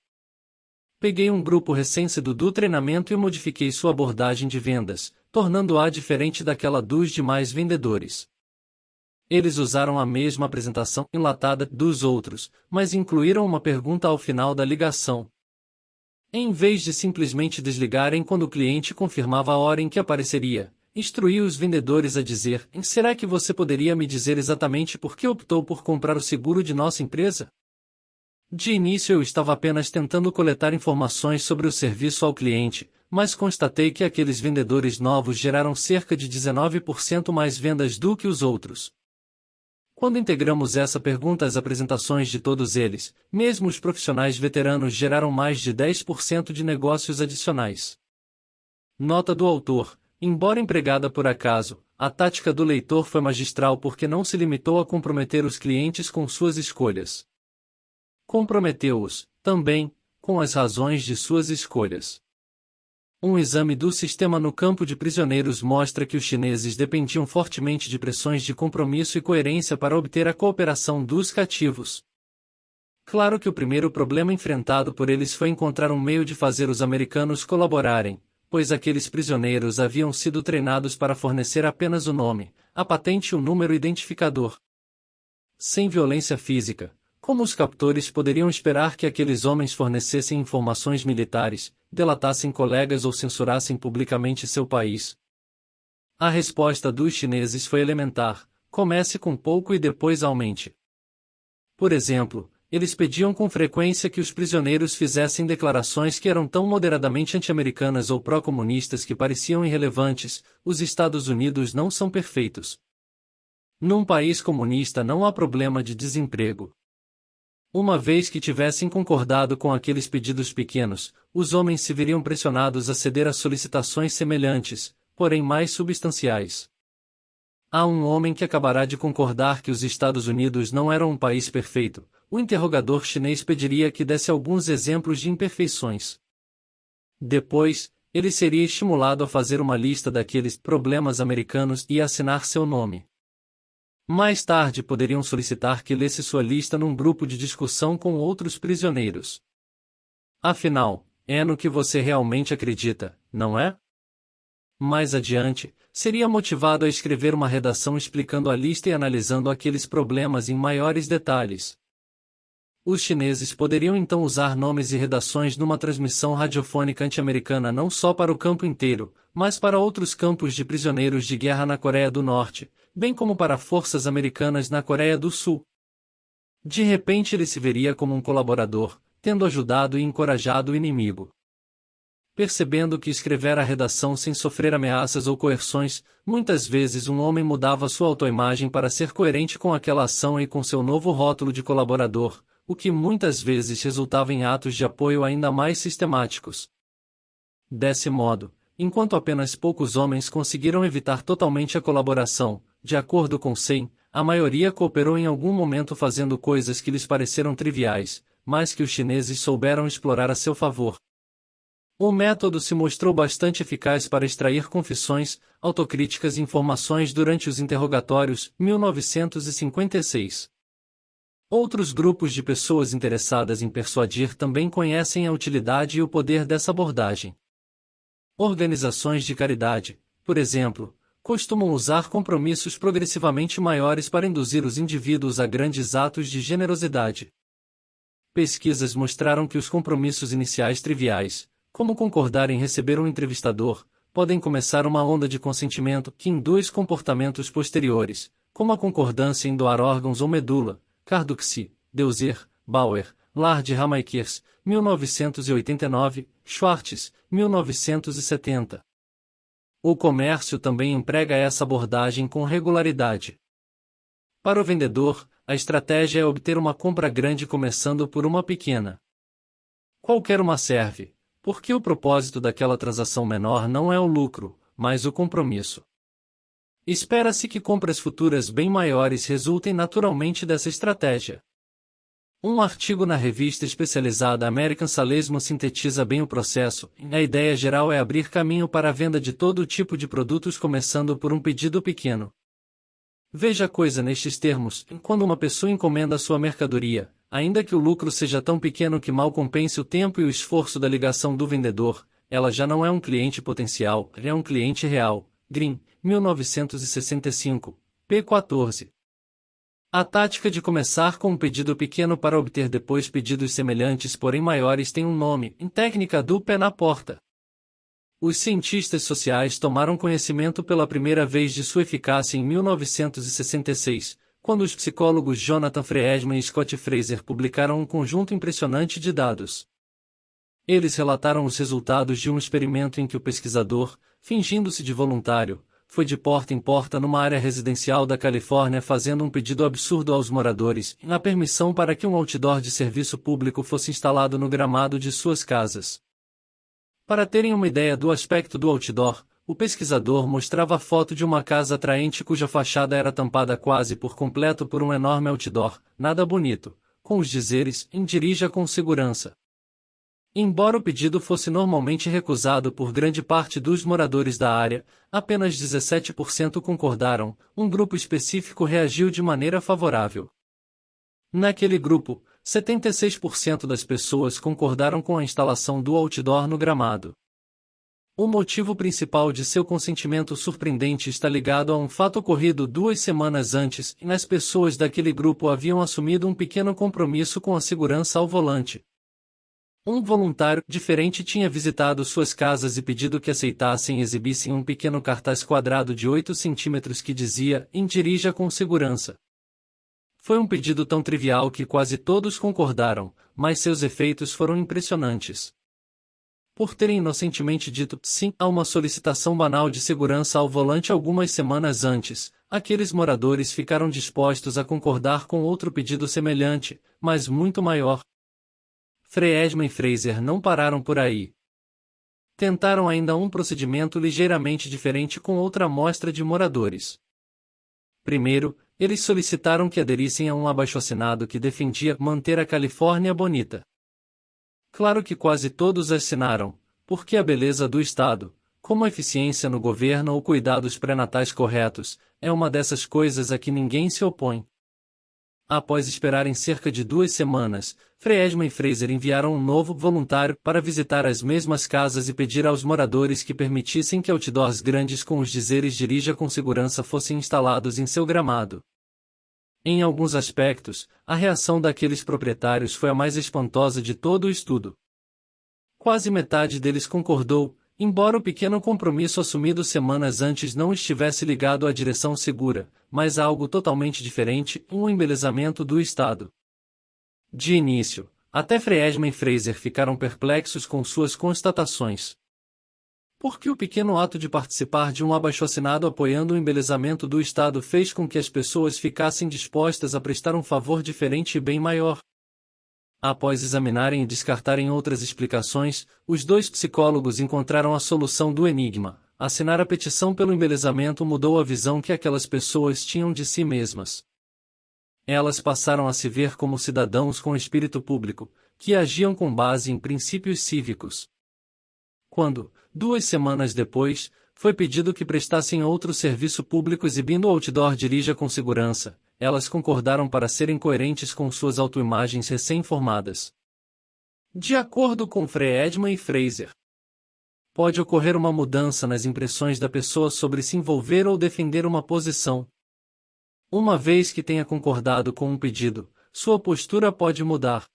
Peguei um grupo recém-saído do treinamento e modifiquei sua abordagem de vendas, tornando-a diferente daquela dos demais vendedores. Eles usaram a mesma apresentação enlatada dos outros, mas incluíram uma pergunta ao final da ligação. Em vez de simplesmente desligarem quando o cliente confirmava a hora em que apareceria, instruiu os vendedores a dizer: será que você poderia me dizer exatamente por que optou por comprar o seguro de nossa empresa? De início eu estava apenas tentando coletar informações sobre o serviço ao cliente, mas constatei que aqueles vendedores novos geraram cerca de 19% mais vendas do que os outros. Quando integramos essa pergunta às apresentações de todos eles, mesmo os profissionais veteranos geraram mais de 10% de negócios adicionais. Nota do autor: embora empregada por acaso, a tática do leitor foi magistral porque não se limitou a comprometer os clientes com suas escolhas. Comprometeu-os, também, com as razões de suas escolhas. Um exame do sistema no campo de prisioneiros mostra que os chineses dependiam fortemente de pressões de compromisso e coerência para obter a cooperação dos cativos. Claro que o primeiro problema enfrentado por eles foi encontrar um meio de fazer os americanos colaborarem, pois aqueles prisioneiros haviam sido treinados para fornecer apenas o nome, a patente e o número identificador. Sem violência física, como os captores poderiam esperar que aqueles homens fornecessem informações militares, delatassem colegas ou censurassem publicamente seu país? A resposta dos chineses foi elementar: comece com pouco e depois aumente. Por exemplo, eles pediam com frequência que os prisioneiros fizessem declarações que eram tão moderadamente anti-americanas ou pró-comunistas que pareciam irrelevantes: os Estados Unidos não são perfeitos. Num país comunista não há problema de desemprego. Uma vez que tivessem concordado com aqueles pedidos pequenos, os homens se veriam pressionados a ceder a solicitações semelhantes, porém mais substanciais. Há um homem que acabará de concordar que os Estados Unidos não eram um país perfeito. O interrogador chinês pediria que desse alguns exemplos de imperfeições. Depois, ele seria estimulado a fazer uma lista daqueles problemas americanos e assinar seu nome. Mais tarde poderiam solicitar que lesse sua lista num grupo de discussão com outros prisioneiros. Afinal, é no que você realmente acredita, não é? Mais adiante, seria motivado a escrever uma redação explicando a lista e analisando aqueles problemas em maiores detalhes. Os chineses poderiam então usar nomes e redações numa transmissão radiofônica anti-americana não só para o campo inteiro, mas para outros campos de prisioneiros de guerra na Coreia do Norte, bem como para forças americanas na Coreia do Sul. De repente ele se veria como um colaborador, tendo ajudado e encorajado o inimigo. Percebendo que escrevera a redação sem sofrer ameaças ou coerções, muitas vezes um homem mudava sua autoimagem para ser coerente com aquela ação e com seu novo rótulo de colaborador, o que muitas vezes resultava em atos de apoio ainda mais sistemáticos. Desse modo, enquanto apenas poucos homens conseguiram evitar totalmente a colaboração. De acordo com Sen, a maioria cooperou em algum momento fazendo coisas que lhes pareceram triviais, mas que os chineses souberam explorar a seu favor. O método se mostrou bastante eficaz para extrair confissões, autocríticas e informações durante os interrogatórios, 1956. Outros grupos de pessoas interessadas em persuadir também conhecem a utilidade e o poder dessa abordagem. Organizações de caridade, por exemplo, costumam usar compromissos progressivamente maiores para induzir os indivíduos a grandes atos de generosidade. Pesquisas mostraram que os compromissos iniciais triviais, como concordar em receber um entrevistador, podem começar uma onda de consentimento que induz comportamentos posteriores, como a concordância em doar órgãos ou medula. Carducci, Deuser, Bauer, Lard Ramaikers, 1989, Schwartz, 1970. O comércio também emprega essa abordagem com regularidade. Para o vendedor, a estratégia é obter uma compra grande começando por uma pequena. Qualquer uma serve, porque o propósito daquela transação menor não é o lucro, mas o compromisso. Espera-se que compras futuras bem maiores resultem naturalmente dessa estratégia. Um artigo na revista especializada American Salesman sintetiza bem o processo, e a ideia geral é abrir caminho para a venda de todo tipo de produtos começando por um pedido pequeno. Veja a coisa nestes termos: quando uma pessoa encomenda sua mercadoria, ainda que o lucro seja tão pequeno que mal compense o tempo e o esforço da ligação do vendedor, ela já não é um cliente potencial, é um cliente real. Green, 1965, p. 14. A tática de começar com um pedido pequeno para obter depois pedidos semelhantes porém maiores tem um nome: técnica do pé na porta. Os cientistas sociais tomaram conhecimento pela primeira vez de sua eficácia em 1966, quando os psicólogos Jonathan Friedman e Scott Fraser publicaram um conjunto impressionante de dados. Eles relataram os resultados de um experimento em que o pesquisador, fingindo-se de voluntário, foi de porta em porta numa área residencial da Califórnia fazendo um pedido absurdo aos moradores, na permissão para que um outdoor de serviço público fosse instalado no gramado de suas casas. Para terem uma ideia do aspecto do outdoor, o pesquisador mostrava a foto de uma casa atraente cuja fachada era tampada quase por completo por um enorme outdoor, nada bonito, com os dizeres: dirija com segurança. Embora o pedido fosse normalmente recusado por grande parte dos moradores da área, apenas 17% concordaram. Um grupo específico reagiu de maneira favorável. Naquele grupo, 76% das pessoas concordaram com a instalação do outdoor no gramado. O motivo principal de seu consentimento surpreendente está ligado a um fato ocorrido 2 semanas antes, e as pessoas daquele grupo haviam assumido um pequeno compromisso com a segurança ao volante. Um voluntário diferente tinha visitado suas casas e pedido que aceitassem e exibissem um pequeno cartaz quadrado de 8 centímetros que dizia: dirija com segurança. Foi um pedido tão trivial que quase todos concordaram, mas seus efeitos foram impressionantes. Por terem inocentemente dito sim a uma solicitação banal de segurança ao volante algumas semanas antes, aqueles moradores ficaram dispostos a concordar com outro pedido semelhante, mas muito maior. Friedman e Fraser não pararam por aí. Tentaram ainda um procedimento ligeiramente diferente com outra amostra de moradores. Primeiro, eles solicitaram que aderissem a um abaixo-assinado que defendia manter a Califórnia bonita. Claro que quase todos assinaram, porque a beleza do Estado, como a eficiência no governo ou cuidados pré-natais corretos, é uma dessas coisas a que ninguém se opõe. Após esperarem cerca de 2 semanas, Friedman e Fraser enviaram um novo voluntário para visitar as mesmas casas e pedir aos moradores que permitissem que outdoors grandes com os dizeres dirija com segurança fossem instalados em seu gramado. Em alguns aspectos, a reação daqueles proprietários foi a mais espantosa de todo o estudo. Quase metade deles concordou, embora o pequeno compromisso assumido semanas antes não estivesse ligado à direção segura, mas a algo totalmente diferente, um embelezamento do Estado. De início, até Friedman e Fraser ficaram perplexos com suas constatações. Porque o pequeno ato de participar de um abaixo-assinado apoiando o embelezamento do Estado fez com que as pessoas ficassem dispostas a prestar um favor diferente e bem maior. Após examinarem e descartarem outras explicações, os dois psicólogos encontraram a solução do enigma. Assinar a petição pelo embelezamento mudou a visão que aquelas pessoas tinham de si mesmas. Elas passaram a se ver como cidadãos com espírito público, que agiam com base em princípios cívicos. Quando, 2 semanas depois, foi pedido que prestassem outro serviço público exibindo o outdoor "Dirija com segurança", elas concordaram para serem coerentes com suas autoimagens recém-formadas. De acordo com Friedman e Fraser, pode ocorrer uma mudança nas impressões da pessoa sobre se envolver ou defender uma posição. Uma vez que tenha concordado com um pedido, sua postura pode mudar.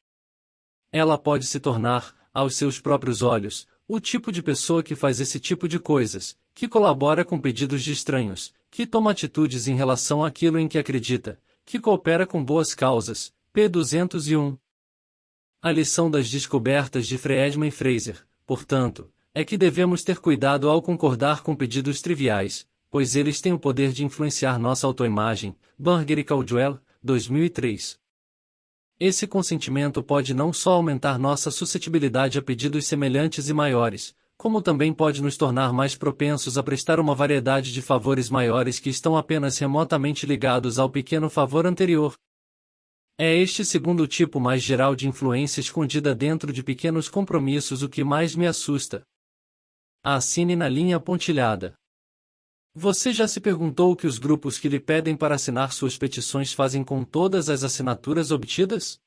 Ela pode se tornar, aos seus próprios olhos, o tipo de pessoa que faz esse tipo de coisas, que colabora com pedidos de estranhos, que toma atitudes em relação àquilo em que acredita, que coopera com boas causas. P. 201. A lição das descobertas de Friedman e Fraser, portanto, é que devemos ter cuidado ao concordar com pedidos triviais, pois eles têm o poder de influenciar nossa autoimagem. Burger e Caldwell, 2003. Esse consentimento pode não só aumentar nossa suscetibilidade a pedidos semelhantes e maiores, como também pode nos tornar mais propensos a prestar uma variedade de favores maiores que estão apenas remotamente ligados ao pequeno favor anterior. É este segundo tipo mais geral de influência escondida dentro de pequenos compromissos o que mais me assusta. Assine na linha pontilhada. Você já se perguntou o que os grupos que lhe pedem para assinar suas petições fazem com todas as assinaturas obtidas?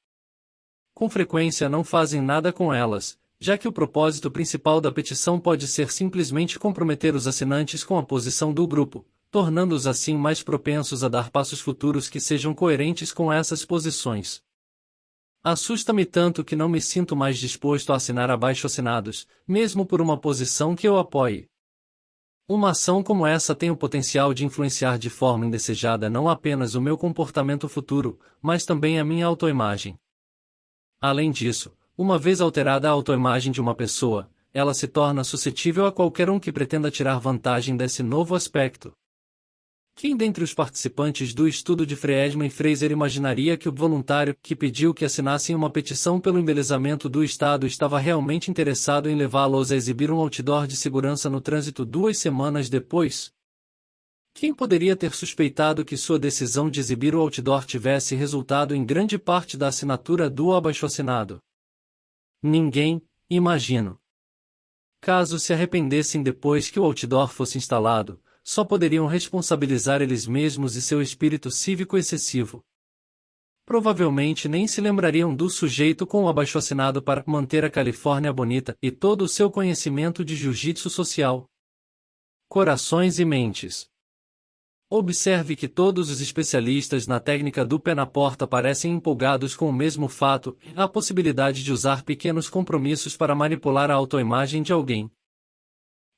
Com frequência não fazem nada com elas, já que o propósito principal da petição pode ser simplesmente comprometer os assinantes com a posição do grupo, tornando-os assim mais propensos a dar passos futuros que sejam coerentes com essas posições. Assusta-me tanto que não me sinto mais disposto a assinar abaixo-assinados, mesmo por uma posição que eu apoie. Uma ação como essa tem o potencial de influenciar de forma indesejada não apenas o meu comportamento futuro, mas também a minha autoimagem. Além disso, uma vez alterada a autoimagem de uma pessoa, ela se torna suscetível a qualquer um que pretenda tirar vantagem desse novo aspecto. Quem dentre os participantes do estudo de Friedman e Fraser imaginaria que o voluntário que pediu que assinassem uma petição pelo embelezamento do Estado estava realmente interessado em levá-los a exibir um outdoor de segurança no trânsito 2 semanas depois? Quem poderia ter suspeitado que sua decisão de exibir o outdoor tivesse resultado em grande parte da assinatura do abaixo-assinado? Ninguém, imagino. Caso se arrependessem depois que o outdoor fosse instalado, só poderiam responsabilizar eles mesmos e seu espírito cívico excessivo. Provavelmente nem se lembrariam do sujeito com o abaixo-assinado para manter a Califórnia bonita e todo o seu conhecimento de jiu-jitsu social. Corações e mentes. Observe que todos os especialistas na técnica do pé na porta parecem empolgados com o mesmo fato, a possibilidade de usar pequenos compromissos para manipular a autoimagem de alguém.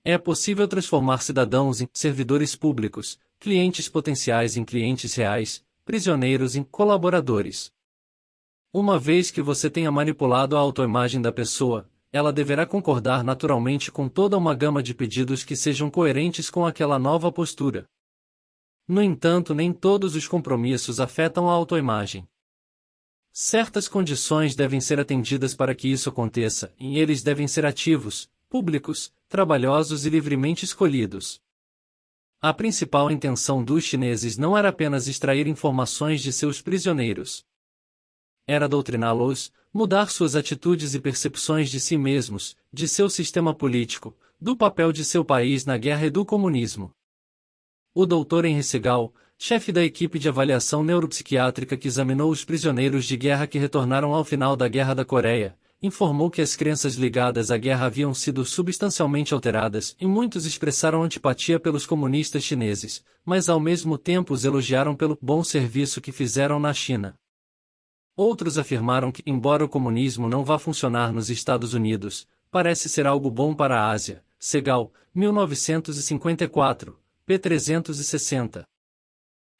É possível transformar cidadãos em servidores públicos, clientes potenciais em clientes reais, prisioneiros em colaboradores. Uma vez que você tenha manipulado a autoimagem da pessoa, ela deverá concordar naturalmente com toda uma gama de pedidos que sejam coerentes com aquela nova postura. No entanto, nem todos os compromissos afetam a autoimagem. Certas condições devem ser atendidas para que isso aconteça, e eles devem ser ativos, públicos, trabalhosos e livremente escolhidos. A principal intenção dos chineses não era apenas extrair informações de seus prisioneiros. Era doutriná-los, mudar suas atitudes e percepções de si mesmos, de seu sistema político, do papel de seu país na guerra e do comunismo. O Dr. Henry Segal, chefe da equipe de avaliação neuropsiquiátrica que examinou os prisioneiros de guerra que retornaram ao final da Guerra da Coreia, informou que as crenças ligadas à guerra haviam sido substancialmente alteradas e muitos expressaram antipatia pelos comunistas chineses, mas ao mesmo tempo os elogiaram pelo bom serviço que fizeram na China. Outros afirmaram que, embora o comunismo não vá funcionar nos Estados Unidos, parece ser algo bom para a Ásia. Segal, 1954, p. 360.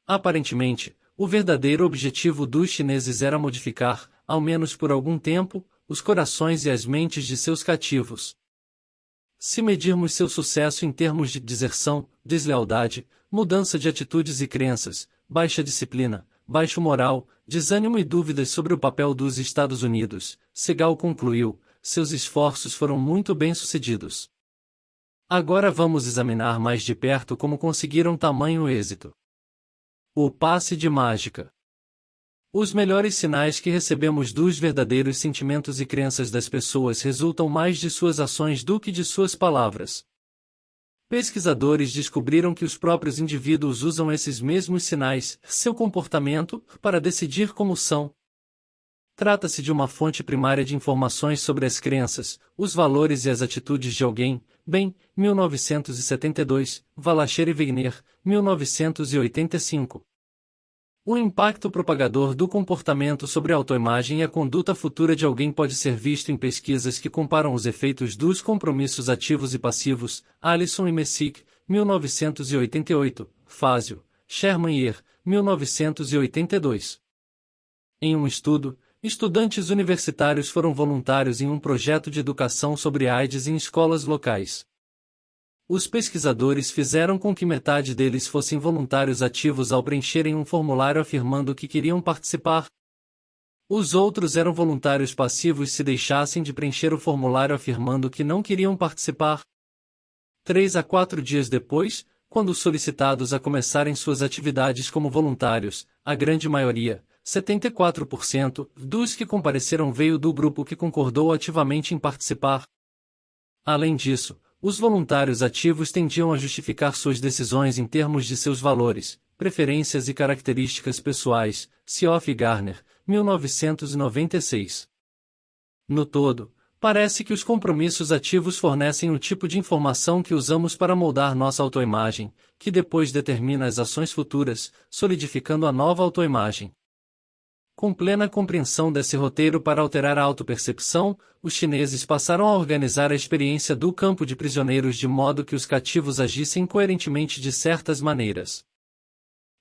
Aparentemente, o verdadeiro objetivo dos chineses era modificar, ao menos por algum tempo, os corações e as mentes de seus cativos. Se medirmos seu sucesso em termos de deserção, deslealdade, mudança de atitudes e crenças, baixa disciplina, baixo moral, desânimo e dúvidas sobre o papel dos Estados Unidos, Segal concluiu, seus esforços foram muito bem-sucedidos. Agora vamos examinar mais de perto como conseguiram tamanho êxito. O passe de mágica. Os melhores sinais que recebemos dos verdadeiros sentimentos e crenças das pessoas resultam mais de suas ações do que de suas palavras. Pesquisadores descobriram que os próprios indivíduos usam esses mesmos sinais, seu comportamento, para decidir como são. Trata-se de uma fonte primária de informações sobre as crenças, os valores e as atitudes de alguém. Bem, 1972, Valacher e Wegener, 1985. O impacto propagador do comportamento sobre a autoimagem e a conduta futura de alguém pode ser visto em pesquisas que comparam os efeitos dos compromissos ativos e passivos. Allison e Messick, 1988, Fazio, Sherman e 1982. Em um estudo, estudantes universitários foram voluntários em um projeto de educação sobre AIDS em escolas locais. Os pesquisadores fizeram com que metade deles fossem voluntários ativos ao preencherem um formulário afirmando que queriam participar. Os outros eram voluntários passivos se deixassem de preencher o formulário afirmando que não queriam participar. 3 a 4 dias depois, quando solicitados a começarem suas atividades como voluntários, a grande maioria, 74%, dos que compareceram veio do grupo que concordou ativamente em participar. Além disso, os voluntários ativos tendiam a justificar suas decisões em termos de seus valores, preferências e características pessoais. Sioff e Garner, 1996. No todo, parece que os compromissos ativos fornecem o tipo de informação que usamos para moldar nossa autoimagem, que depois determina as ações futuras, solidificando a nova autoimagem. Com plena compreensão desse roteiro para alterar a autopercepção, os chineses passaram a organizar a experiência do campo de prisioneiros de modo que os cativos agissem coerentemente de certas maneiras.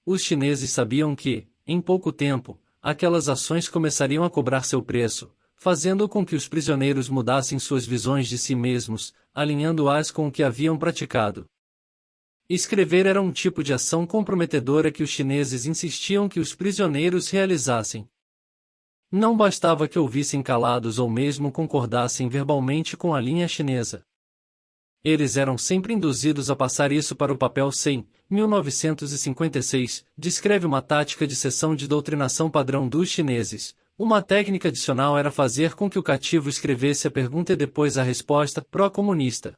Os chineses sabiam que, em pouco tempo, aquelas ações começariam a cobrar seu preço, fazendo com que os prisioneiros mudassem suas visões de si mesmos, alinhando-as com o que haviam praticado. Escrever era um tipo de ação comprometedora que os chineses insistiam que os prisioneiros realizassem. Não bastava que ouvissem calados ou mesmo concordassem verbalmente com a linha chinesa. Eles eram sempre induzidos a passar isso para o papel sem. 1956, descreve uma tática de sessão de doutrinação padrão dos chineses. Uma técnica adicional era fazer com que o cativo escrevesse a pergunta e depois a resposta pró-comunista.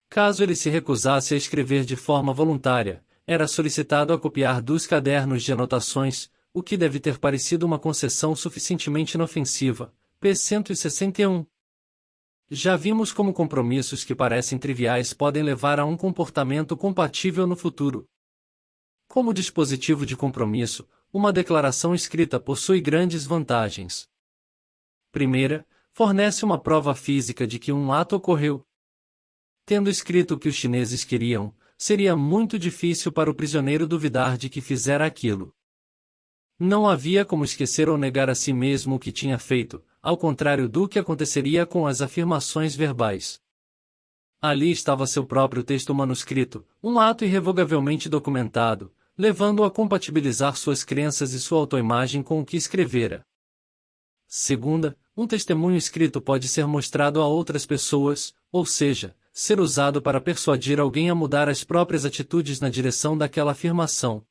Caso ele se recusasse a escrever de forma voluntária, era solicitado a copiar dos cadernos de anotações, o que deve ter parecido uma concessão suficientemente inofensiva. P. 161. Já vimos como compromissos que parecem triviais podem levar a um comportamento compatível no futuro. Como dispositivo de compromisso, uma declaração escrita possui grandes vantagens. Primeira, fornece uma prova física de que um ato ocorreu. Tendo escrito o que os chineses queriam, seria muito difícil para o prisioneiro duvidar de que fizera aquilo. Não havia como esquecer ou negar a si mesmo o que tinha feito, ao contrário do que aconteceria com as afirmações verbais. Ali estava seu próprio texto manuscrito, um ato irrevogavelmente documentado, levando-o a compatibilizar suas crenças e sua autoimagem com o que escrevera. Segunda, um testemunho escrito pode ser mostrado a outras pessoas, ou seja, ser usado para persuadir alguém a mudar as próprias atitudes na direção daquela afirmação.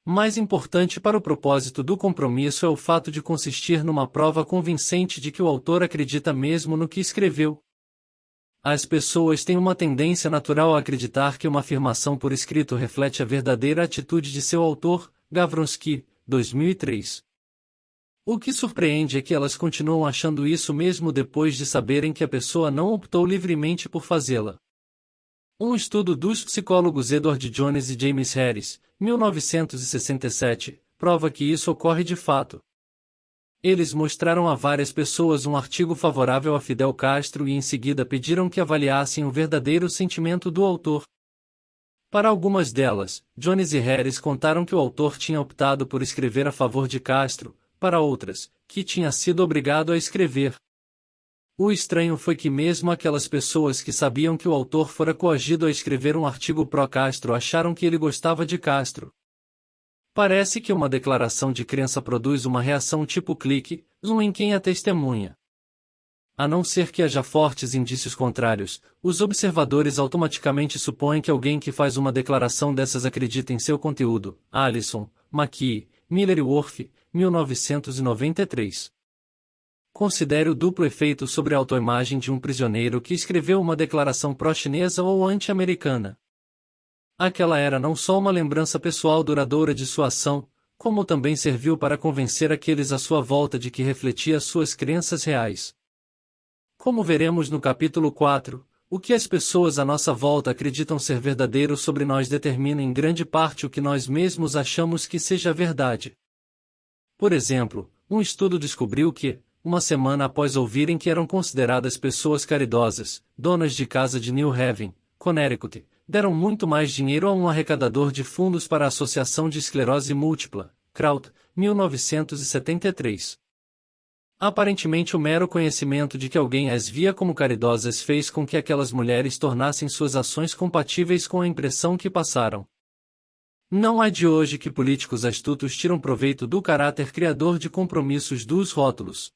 Mais importante para o propósito do compromisso é o fato de consistir numa prova convincente de que o autor acredita mesmo no que escreveu. As pessoas têm uma tendência natural a acreditar que uma afirmação por escrito reflete a verdadeira atitude de seu autor. Gavronsky, 2003. O que surpreende é que elas continuam achando isso mesmo depois de saberem que a pessoa não optou livremente por fazê-la. Um estudo dos psicólogos Edward Jones e James Harris, 1967, prova que isso ocorre de fato. Eles mostraram a várias pessoas um artigo favorável a Fidel Castro e em seguida pediram que avaliassem o verdadeiro sentimento do autor. Para algumas delas, Jones e Harris contaram que o autor tinha optado por escrever a favor de Castro, para outras, que tinha sido obrigado a escrever. O estranho foi que mesmo aquelas pessoas que sabiam que o autor fora coagido a escrever um artigo pró-Castro acharam que ele gostava de Castro. Parece que uma declaração de crença produz uma reação tipo clique, zoom em quem a testemunha. A não ser que haja fortes indícios contrários, os observadores automaticamente supõem que alguém que faz uma declaração dessas acredita em seu conteúdo. Allison, McKee, Miller e Worf, 1993. Considere o duplo efeito sobre a autoimagem de um prisioneiro que escreveu uma declaração pró-chinesa ou anti-americana. Aquela era não só uma lembrança pessoal duradoura de sua ação, como também serviu para convencer aqueles à sua volta de que refletia suas crenças reais. Como veremos no capítulo 4, o que as pessoas à nossa volta acreditam ser verdadeiro sobre nós determina em grande parte o que nós mesmos achamos que seja verdade. Por exemplo, um estudo descobriu que, uma semana após ouvirem que eram consideradas pessoas caridosas, donas de casa de New Haven, Connecticut, deram muito mais dinheiro a um arrecadador de fundos para a Associação de Esclerose Múltipla, Kraut, 1973. Aparentemente o mero conhecimento de que alguém as via como caridosas fez com que aquelas mulheres tornassem suas ações compatíveis com a impressão que passaram. Não é de hoje que políticos astutos tiram proveito do caráter criador de compromissos dos rótulos.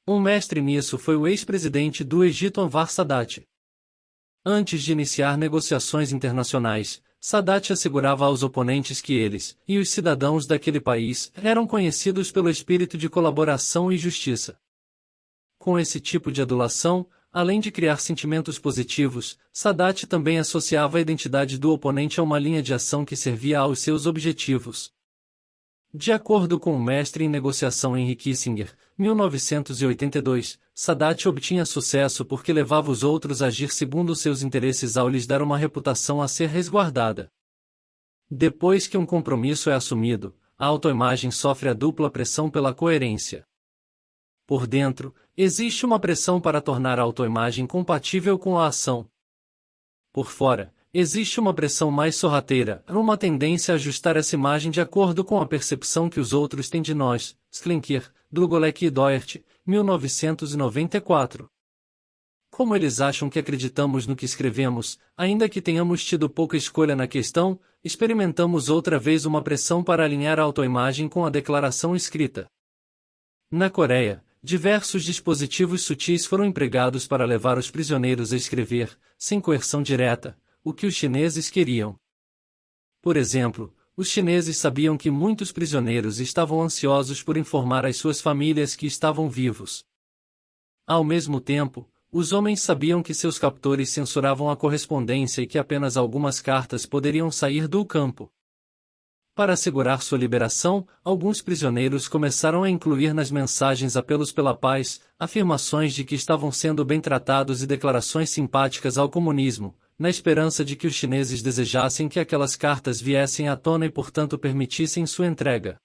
Um mestre nisso foi o ex-presidente do Egito Anwar Sadat. Antes de iniciar negociações internacionais, Sadat assegurava aos oponentes que eles, e os cidadãos daquele país, eram conhecidos pelo espírito de colaboração e justiça. Com esse tipo de adulação, além de criar sentimentos positivos, Sadat também associava a identidade do oponente a uma linha de ação que servia aos seus objetivos. De acordo com o mestre em negociação Henry Kissinger, 1982, Sadat obtinha sucesso porque levava os outros a agir segundo seus interesses ao lhes dar uma reputação a ser resguardada. Depois que um compromisso é assumido, a autoimagem sofre a dupla pressão pela coerência. Por dentro, existe uma pressão para tornar a autoimagem compatível com a ação. Por fora, existe uma pressão mais sorrateira, uma tendência a ajustar essa imagem de acordo com a percepção que os outros têm de nós. Schlenker, Dlugolek e Doherty, 1994. Como eles acham que acreditamos no que escrevemos, ainda que tenhamos tido pouca escolha na questão, experimentamos outra vez uma pressão para alinhar a autoimagem com a declaração escrita. Na Coreia, diversos dispositivos sutis foram empregados para levar os prisioneiros a escrever, sem coerção direta, o que os chineses queriam. Por exemplo, os chineses sabiam que muitos prisioneiros estavam ansiosos por informar às suas famílias que estavam vivos. Ao mesmo tempo, os homens sabiam que seus captores censuravam a correspondência e que apenas algumas cartas poderiam sair do campo. Para assegurar sua liberação, alguns prisioneiros começaram a incluir nas mensagens apelos pela paz, afirmações de que estavam sendo bem tratados e declarações simpáticas ao comunismo, na esperança de que os chineses desejassem que aquelas cartas viessem à tona e portanto permitissem sua entrega.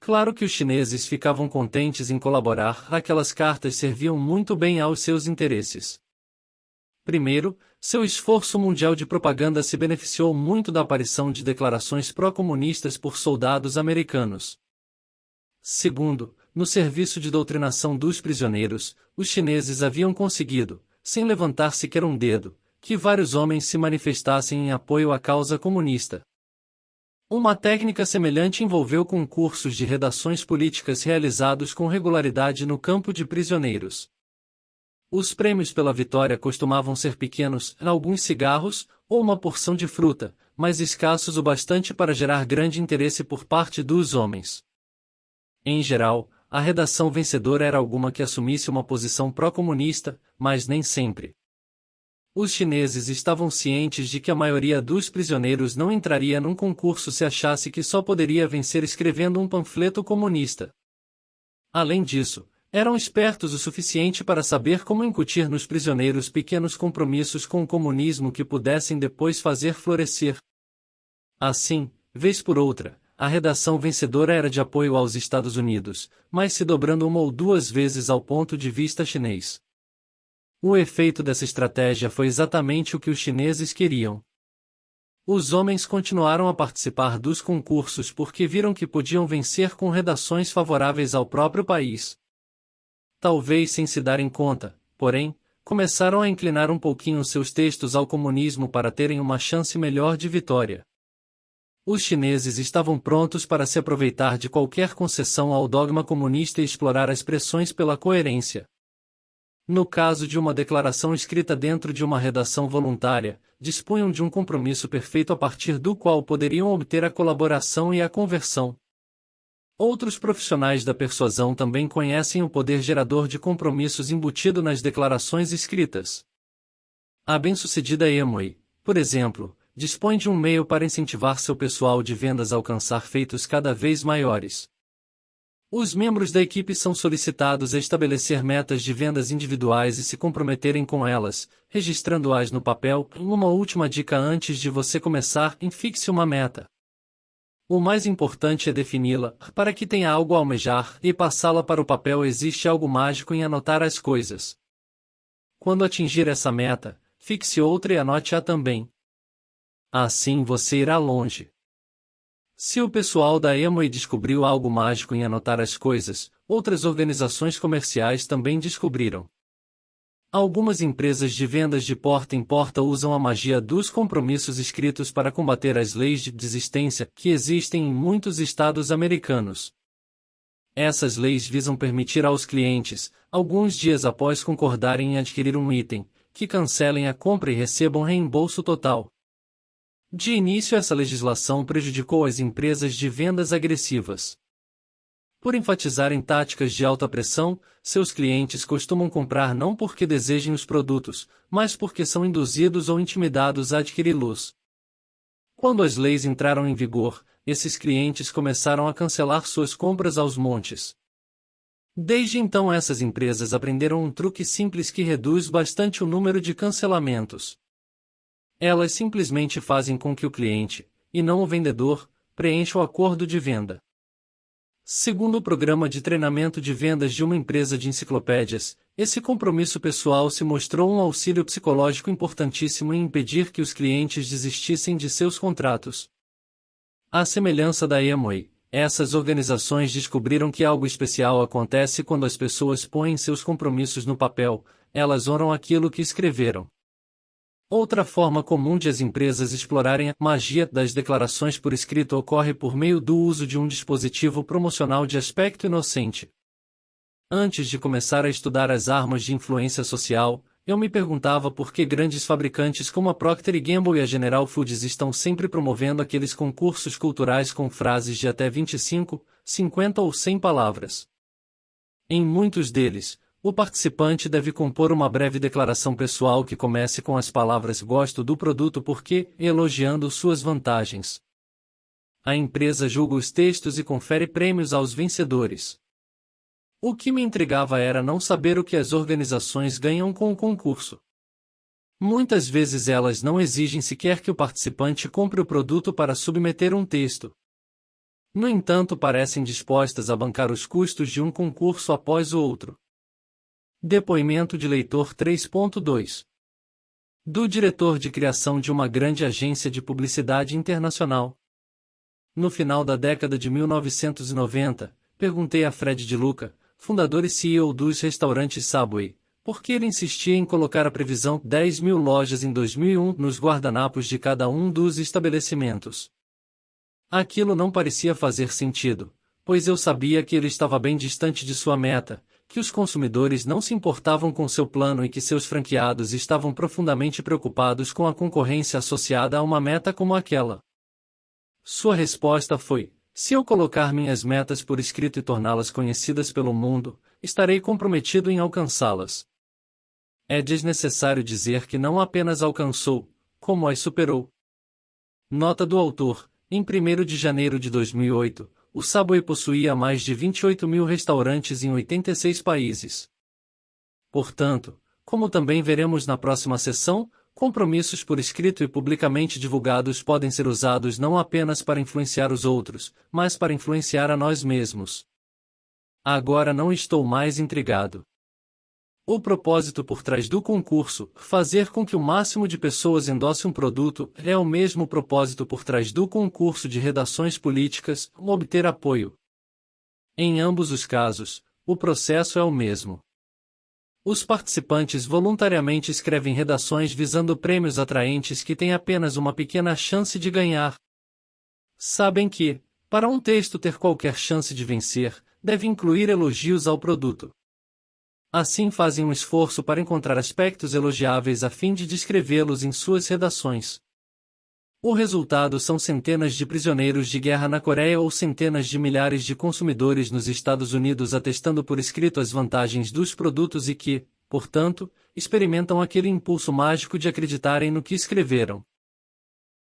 Claro que os chineses ficavam contentes em colaborar, aquelas cartas serviam muito bem aos seus interesses. Primeiro, seu esforço mundial de propaganda se beneficiou muito da aparição de declarações pró-comunistas por soldados americanos. Segundo, no serviço de doutrinação dos prisioneiros, os chineses haviam conseguido, sem levantar sequer um dedo, que vários homens se manifestassem em apoio à causa comunista. Uma técnica semelhante envolveu concursos de redações políticas realizados com regularidade no campo de prisioneiros. Os prêmios pela vitória costumavam ser pequenos, alguns cigarros, ou uma porção de fruta, mas escassos o bastante para gerar grande interesse por parte dos homens. Em geral, a redação vencedora era alguma que assumisse uma posição pró-comunista, mas nem sempre. Os chineses estavam cientes de que a maioria dos prisioneiros não entraria num concurso se achasse que só poderia vencer escrevendo um panfleto comunista. Além disso, eram espertos o suficiente para saber como incutir nos prisioneiros pequenos compromissos com o comunismo que pudessem depois fazer florescer. Assim, vez por outra, a redação vencedora era de apoio aos Estados Unidos, mas se dobrando uma ou duas vezes ao ponto de vista chinês. O efeito dessa estratégia foi exatamente o que os chineses queriam. Os homens continuaram a participar dos concursos porque viram que podiam vencer com redações favoráveis ao próprio país. Talvez sem se darem conta, porém, começaram a inclinar um pouquinho seus textos ao comunismo para terem uma chance melhor de vitória. Os chineses estavam prontos para se aproveitar de qualquer concessão ao dogma comunista e explorar as pressões pela coerência. No caso de uma declaração escrita dentro de uma redação voluntária, dispunham de um compromisso perfeito a partir do qual poderiam obter a colaboração e a conversão. Outros profissionais da persuasão também conhecem o poder gerador de compromissos embutido nas declarações escritas. A bem-sucedida Amway, por exemplo, dispõe de um meio para incentivar seu pessoal de vendas a alcançar feitos cada vez maiores. Os membros da equipe são solicitados a estabelecer metas de vendas individuais e se comprometerem com elas, registrando-as no papel. Uma última dica antes de você começar: fixe uma meta. O mais importante é defini-la, para que tenha algo a almejar, e passá-la para o papel. Existe algo mágico em anotar as coisas. Quando atingir essa meta, fixe outra e anote-a também. Assim você irá longe. Se o pessoal da Amway descobriu algo mágico em anotar as coisas, outras organizações comerciais também descobriram. Algumas empresas de vendas de porta em porta usam a magia dos compromissos escritos para combater as leis de desistência que existem em muitos estados americanos. Essas leis visam permitir aos clientes, alguns dias após concordarem em adquirir um item, que cancelem a compra e recebam reembolso total. De início, essa legislação prejudicou as empresas de vendas agressivas. Por enfatizarem táticas de alta pressão, seus clientes costumam comprar não porque desejem os produtos, mas porque são induzidos ou intimidados a adquiri-los. Quando as leis entraram em vigor, esses clientes começaram a cancelar suas compras aos montes. Desde então, essas empresas aprenderam um truque simples que reduz bastante o número de cancelamentos. Elas simplesmente fazem com que o cliente, e não o vendedor, preencha o acordo de venda. Segundo o programa de treinamento de vendas de uma empresa de enciclopédias, esse compromisso pessoal se mostrou um auxílio psicológico importantíssimo em impedir que os clientes desistissem de seus contratos. À semelhança da Amway, essas organizações descobriram que algo especial acontece quando as pessoas põem seus compromissos no papel. Elas honram aquilo que escreveram. Outra forma comum de as empresas explorarem a magia das declarações por escrito ocorre por meio do uso de um dispositivo promocional de aspecto inocente. Antes de começar a estudar as armas de influência social, eu me perguntava por que grandes fabricantes como a Procter & Gamble e a General Foods estão sempre promovendo aqueles concursos culturais com frases de até 25, 50 ou 100 palavras. Em muitos deles, o participante deve compor uma breve declaração pessoal que comece com as palavras "gosto do produto porque", elogiando suas vantagens. A empresa julga os textos e confere prêmios aos vencedores. O que me intrigava era não saber o que as organizações ganham com o concurso. Muitas vezes elas não exigem sequer que o participante compre o produto para submeter um texto. No entanto, parecem dispostas a bancar os custos de um concurso após o outro. Depoimento de leitor 3.2 do diretor de criação de uma grande agência de publicidade internacional. No final da década de 1990, perguntei a Fred De Luca, fundador e CEO dos restaurantes Subway, por que ele insistia em colocar a previsão 10.000 lojas em 2001 nos guardanapos de cada um dos estabelecimentos. Aquilo não parecia fazer sentido, pois eu sabia que ele estava bem distante de sua meta, que os consumidores não se importavam com seu plano e que seus franqueados estavam profundamente preocupados com a concorrência associada a uma meta como aquela. Sua resposta foi: se eu colocar minhas metas por escrito e torná-las conhecidas pelo mundo, estarei comprometido em alcançá-las. É desnecessário dizer que não apenas alcançou, como as superou. Nota do autor: em 1º de janeiro de 2008, o Subway possuía mais de 28.000 restaurantes em 86 países. Portanto, como também veremos na próxima sessão, compromissos por escrito e publicamente divulgados podem ser usados não apenas para influenciar os outros, mas para influenciar a nós mesmos. Agora não estou mais intrigado. O propósito por trás do concurso, fazer com que o máximo de pessoas endosse um produto, é o mesmo propósito por trás do concurso de redações políticas, obter apoio. Em ambos os casos, o processo é o mesmo. Os participantes voluntariamente escrevem redações visando prêmios atraentes que têm apenas uma pequena chance de ganhar. Sabem que, para um texto ter qualquer chance de vencer, deve incluir elogios ao produto. Assim fazem um esforço para encontrar aspectos elogiáveis a fim de descrevê-los em suas redações. O resultado são centenas de prisioneiros de guerra na Coreia ou centenas de milhares de consumidores nos Estados Unidos atestando por escrito as vantagens dos produtos e que, portanto, experimentam aquele impulso mágico de acreditarem no que escreveram.